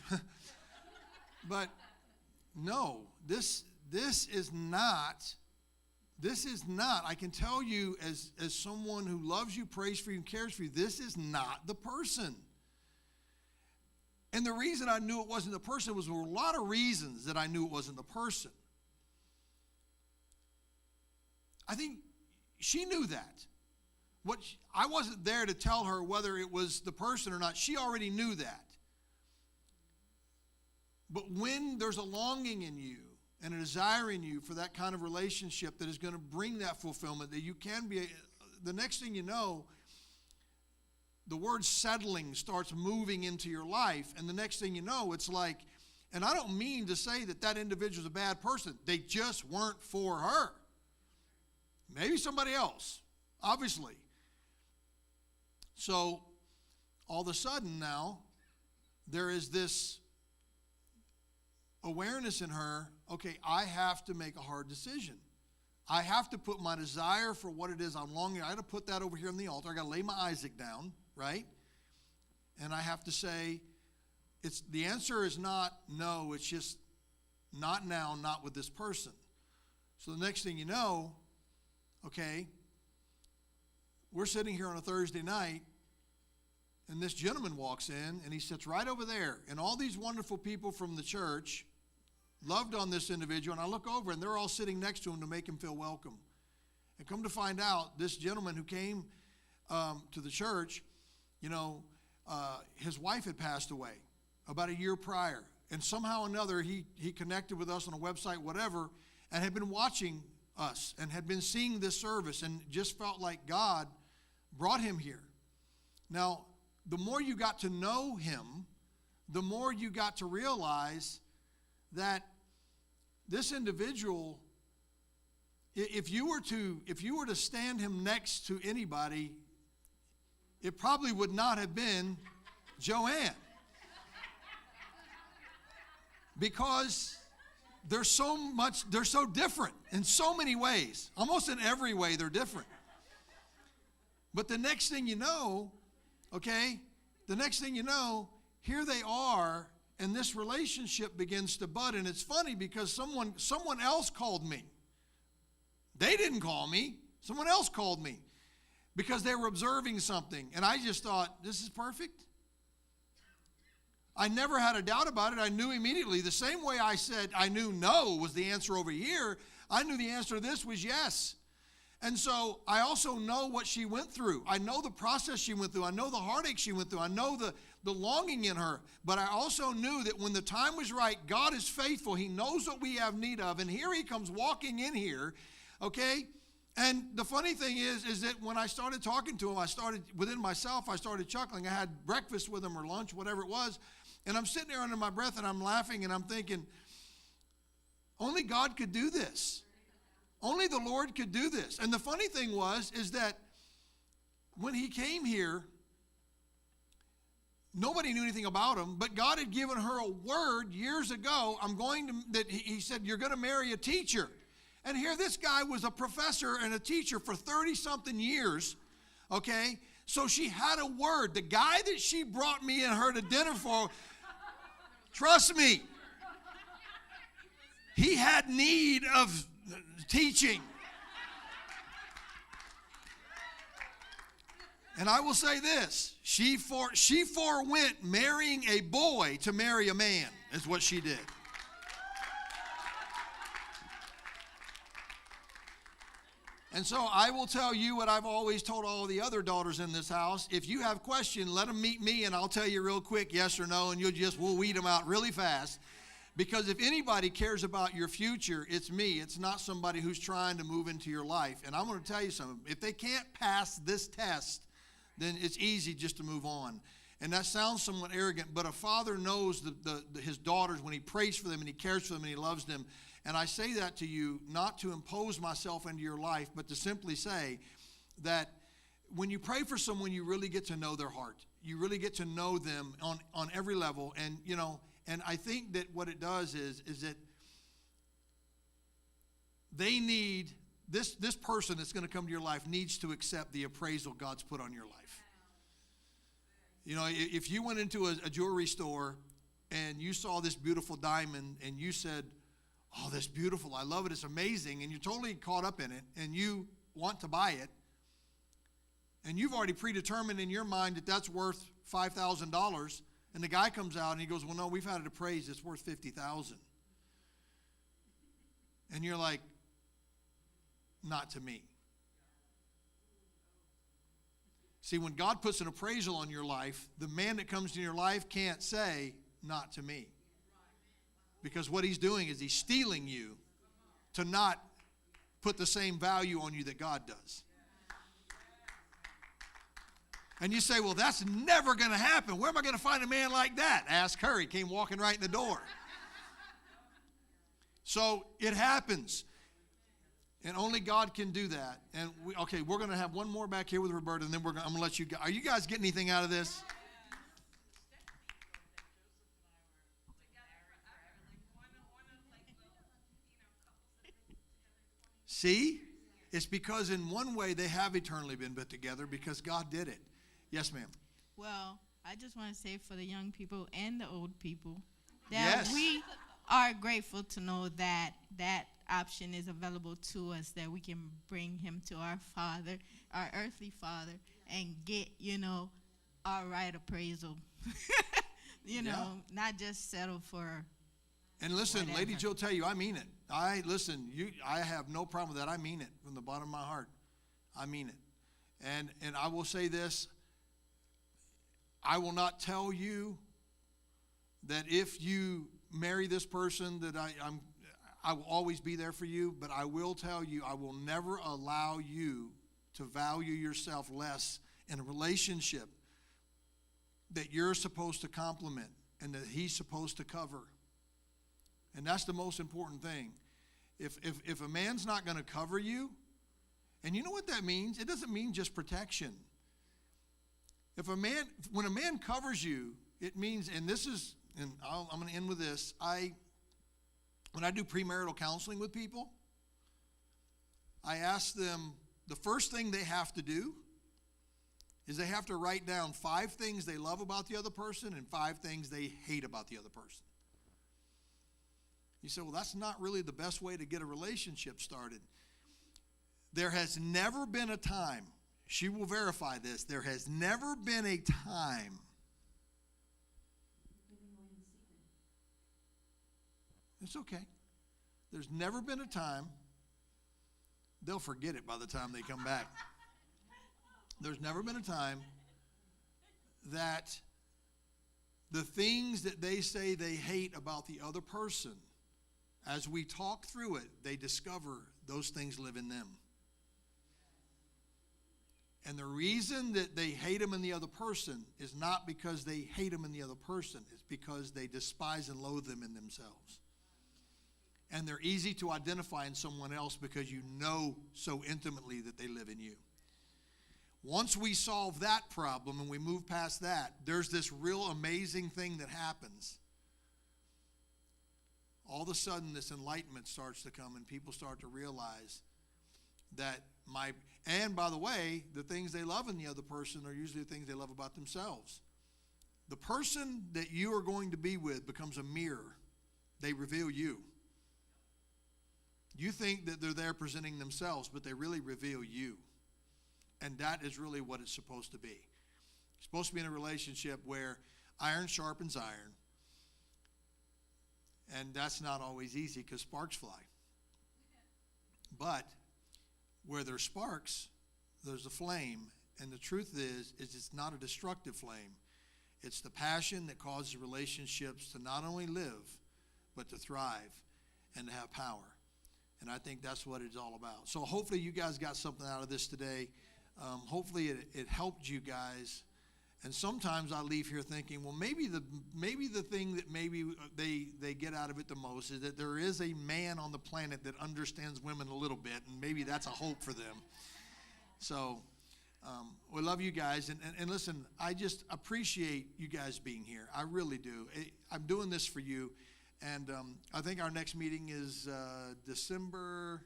But no, this is not, I can tell you as someone who loves you, prays for you, and cares for you, this is not the person. And the reason I knew it wasn't the person was there were a lot of reasons that I knew it wasn't the person. I think she knew that. I wasn't there to tell her whether it was the person or not. She already knew that. But when there's a longing in you and a desire in you for that kind of relationship that is going to bring that fulfillment, that you can be, the next thing you know, the word settling starts moving into your life, and the next thing you know, it's like, and I don't mean to say that that individual's a bad person. They just weren't for her. Maybe somebody else, obviously. So all of a sudden now, there is this awareness in her, okay, I have to make a hard decision. I have to put my desire for what it is I'm longing. I got to put that over here on the altar. I got to lay my Isaac down, right? And I have to say, the answer is not no, it's just not now, not with this person. So the next thing you know, okay, we're sitting here on a Thursday night, and this gentleman walks in, and he sits right over there, and all these wonderful people from the church loved on this individual, and I look over, and they're all sitting next to him to make him feel welcome. And come to find out, this gentleman who came to the church, his wife had passed away about a year prior, and somehow or another he connected with us on a website, whatever, and had been watching us and had been seeing this service and just felt like God brought him here. Now, the more you got to know him, the more you got to realize that this individual, if you were to stand him next to anybody, it probably would not have been Joanne. Because they're so different in so many ways. Almost in every way they're different. But the next thing you know, here they are, and this relationship begins to bud. And it's funny because someone else called me. They didn't call me. Someone else called me because they were observing something. And I just thought, this is perfect. I never had a doubt about it. I knew immediately. The same way I said I knew no was the answer over here, I knew the answer to this was yes. And so I also know what she went through. I know the process she went through. I know the heartache she went through. I know the longing in her. But I also knew that when the time was right, God is faithful. He knows what we have need of. And here he comes walking in here, okay? And the funny thing is that when I started talking to him, I started chuckling. I had breakfast with him or lunch, whatever it was. And I'm sitting there under my breath and I'm laughing and I'm thinking, only God could do this. Only the Lord could do this. And the funny thing is that when he came here, nobody knew anything about him, but God had given her a word years ago. He said, you're going to marry a teacher. And here this guy was a professor and a teacher for 30-something years, okay? So she had a word. The guy that she brought me and her to dinner for, trust me, he had need of teaching. And I will say this, she forewent marrying a boy to marry a man, is what she did. And so I will tell you what I've always told all the other daughters in this house. If you have questions, let them meet me and I'll tell you real quick, yes or no, and we'll weed them out really fast. Because if anybody cares about your future, it's me. It's not somebody who's trying to move into your life. And I'm going to tell you something. If they can't pass this test, then it's easy just to move on. And that sounds somewhat arrogant, but a father knows his daughters when he prays for them and he cares for them and he loves them. And I say that to you not to impose myself into your life, but to simply say that when you pray for someone, you really get to know their heart. You really get to know them on every level. And, and I think that what it does is that they need, this person that's going to come to your life needs to accept the appraisal God's put on your life. If you went into a jewelry store and you saw this beautiful diamond and you said, oh, that's beautiful, I love it, it's amazing, and you're totally caught up in it and you want to buy it, and you've already predetermined in your mind that that's worth $5,000, And the guy comes out and he goes, well, no, we've had it appraised. It's worth $50,000. And you're like, not to me. See, when God puts an appraisal on your life, the man that comes to your life can't say, not to me. Because what he's doing is he's stealing you to not put the same value on you that God does. And you say, well, that's never going to happen. Where am I going to find a man like that? Ask her. He came walking right in the door. So it happens. And only God can do that. And we're going to have one more back here with Roberta, and then I'm going to let you go. Are you guys getting anything out of this? See? It's because in one way they have eternally been put together because God did it. Yes, ma'am. Well, I just want to say for the young people and the old people that Yes. we are grateful to know that that option is available to us, that we can bring him to our Father, our earthly Father, and get, our right appraisal. Not just settle for. And listen, whatever. Lady Joe tell you, I mean it. I have no problem with that. I mean it from the bottom of my heart. I mean it. And I will say this. I will not tell you that if you marry this person that I will always be there for you, but I will tell you I will never allow you to value yourself less in a relationship that you're supposed to complement and that he's supposed to cover. And that's the most important thing. If a man's not going to cover you, and you know what that means? It doesn't mean just protection. When a man covers you, it means, I'm going to end with this. When I do premarital counseling with people, I ask them, the first thing they have to do is they have to write down 5 things they love about the other person and 5 things they hate about the other person. You say, well, that's not really the best way to get a relationship started. There has never been a time, she will verify this, there has never been a time it's okay. There's never been a time, they'll forget it by the time they come back. There's never been a time that the things that they say they hate about the other person, as we talk through it, they discover those things live in them. And the reason that they hate them in the other person is not because they hate them in the other person. It's because they despise and loathe them in themselves. And they're easy to identify in someone else because you know so intimately that they live in you. Once we solve that problem and we move past that, there's this real amazing thing that happens. All of a sudden, this enlightenment starts to come and people start to realize that and by the way, the things they love in the other person are usually the things they love about themselves. The person that you are going to be with becomes a mirror. They reveal you. You think that they're there presenting themselves, but they really reveal you. And that is really what it's supposed to be. It's supposed to be in a relationship where iron sharpens iron. And that's not always easy because sparks fly. But where there's sparks, there's a flame. And the truth is it's not a destructive flame. It's the passion that causes relationships to not only live, but to thrive and to have power. And I think that's what it's all about. So hopefully you guys got something out of this today. Hopefully it helped you guys. And sometimes I leave here thinking, well, maybe the thing that maybe they get out of it the most is that there is a man on the planet that understands women a little bit, and maybe that's a hope for them. So we love you guys. And listen, I just appreciate you guys being here. I really do. I'm doing this for you. And I think our next meeting is December.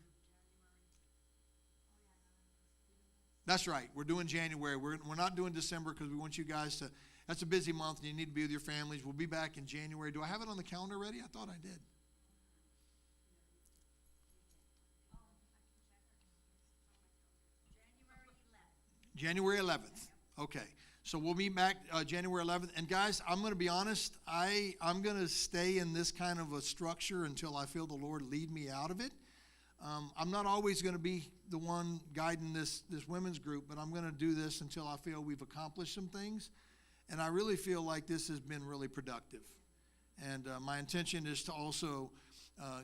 That's right. We're doing January. We're not doing December because we want you guys to. That's a busy month, and you need to be with your families. We'll be back in January. Do I have it on the calendar already? I thought I did. January 11th. Okay. So we'll meet back January 11th. And guys, I'm going to be honest. I'm going to stay in this kind of a structure until I feel the Lord lead me out of it. I'm not always going to be the one guiding this women's group, but I'm going to do this until I feel we've accomplished some things. And I really feel like this has been really productive. And my intention is to also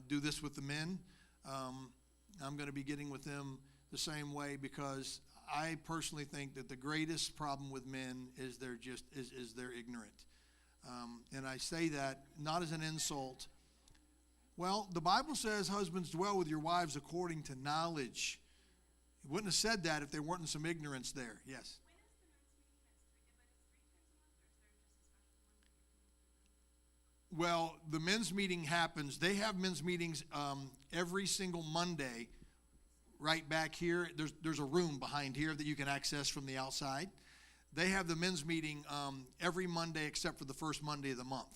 do this with the men. I'm going to be getting with them the same way, because I personally think that the greatest problem with men is they're ignorant. And I say that not as an insult. Well, the Bible says, husbands, dwell with your wives according to knowledge. It wouldn't have said that if there weren't some ignorance there. Yes. Well, the men's meeting happens. They have men's meetings every single Monday right back here. There's a room behind here that you can access from the outside. They have the men's meeting every Monday except for the first Monday of the month.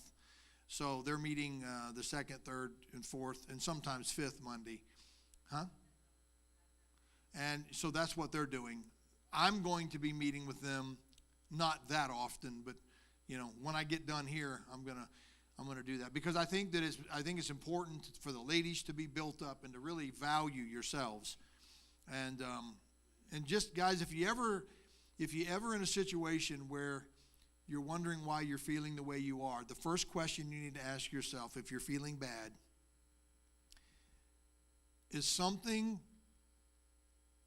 So they're meeting the second, third, and fourth, and sometimes fifth Monday. Huh? And so that's what they're doing. I'm going to be meeting with them, not that often, but when I get done here, I'm gonna do that, because I think it's important for the ladies to be built up and to really value yourselves. And just guys, if you ever in a situation where you're wondering why you're feeling the way you are, the first question you need to ask yourself, if you're feeling bad, is something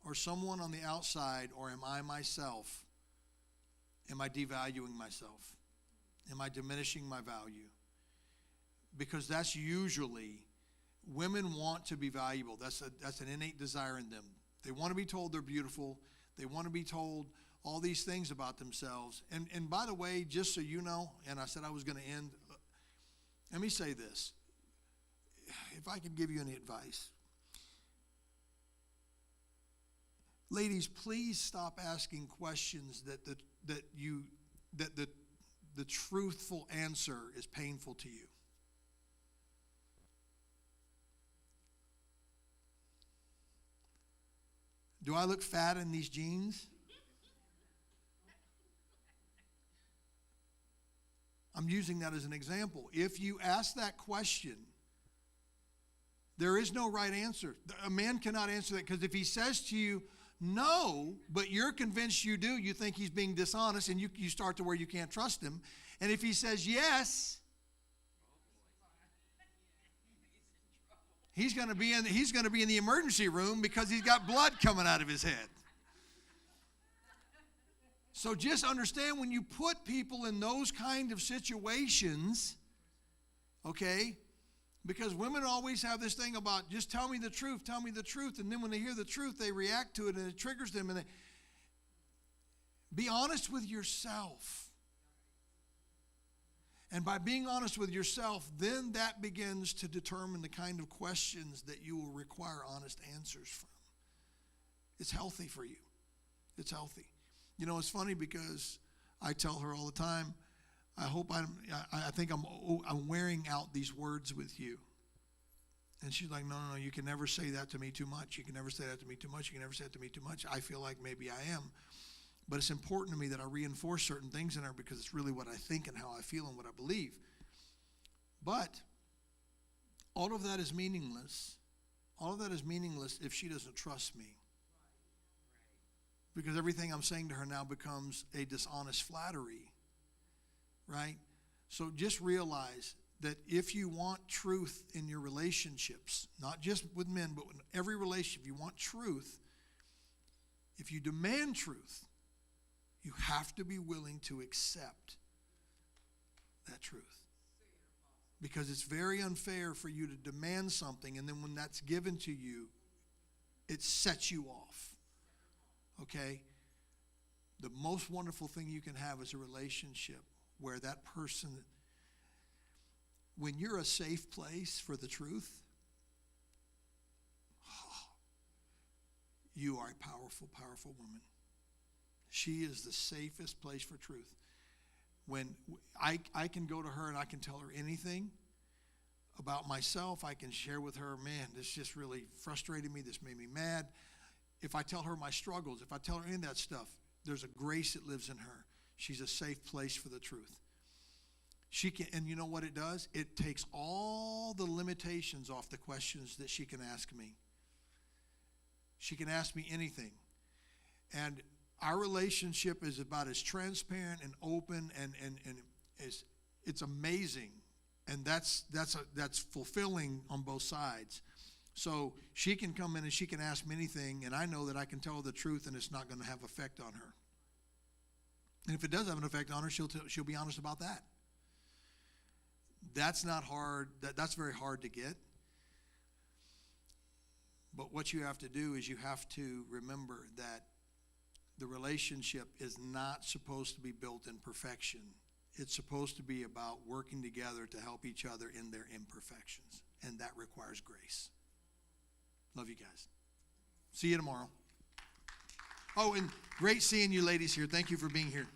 or someone on the outside, or am I myself? Am I devaluing myself? Am I diminishing my value? Because that's usually, women want to be valuable. That's an innate desire in them. They want to be told they're beautiful. They want to be told all these things about themselves. And by the way, just so you know, and I said I was going to end, let me say this. If I could give you any advice. Ladies, please stop asking questions that the truthful answer is painful to you. Do I look fat in these jeans? I'm using that as an example. If you ask that question, there is no right answer. A man cannot answer that, because if he says to you, no, but you're convinced you do, you think he's being dishonest, and you start to where you can't trust him. And if he says yes, he's going to be in the emergency room because he's got blood coming out of his head. So just understand, when you put people in those kind of situations, okay, because women always have this thing about, just tell me the truth, and then when they hear the truth, they react to it and it triggers them. And be honest with yourself. And by being honest with yourself, then that begins to determine the kind of questions that you will require honest answers from. It's healthy for you. It's healthy. It's funny, because I tell her all the time, I think I'm wearing out these words with you. And she's like, no, you can never say that to me too much. You can never say that to me too much. You can never say that to me too much. I feel like maybe I am. But it's important to me that I reinforce certain things in her, because it's really what I think and how I feel and what I believe. But all of that is meaningless. All of that is meaningless if she doesn't trust me. Because everything I'm saying to her now becomes a dishonest flattery, right? So just realize that if you want truth in your relationships, not just with men, but in every relationship, if you want truth, if you demand truth, you have to be willing to accept that truth. Because it's very unfair for you to demand something, and then when that's given to you, it sets you off. Okay? The most wonderful thing you can have is a relationship where that person, when you're a safe place for the truth, you are a powerful, powerful woman. She is the safest place for truth. When I can go to her and I can tell her anything about myself, I can share with her, man, this just really frustrated me, this made me mad. If I tell her my struggles, if I tell her any of that stuff, there's a grace that lives in her. She's a safe place for the truth. She can, and you know what it does? It takes all the limitations off the questions that she can ask me. She can ask me anything. And our relationship is about as transparent and open and it's amazing. And that's fulfilling on both sides. So she can come in and she can ask me anything, and I know that I can tell her the truth and it's not going to have effect on her. And if it does have an effect on her, she'll be honest about that. That's not hard. That's very hard to get. But what you have to do is you have to remember that the relationship is not supposed to be built in perfection. It's supposed to be about working together to help each other in their imperfections. And that requires grace. Love you guys. See you tomorrow. Oh, and great seeing you ladies here. Thank you for being here.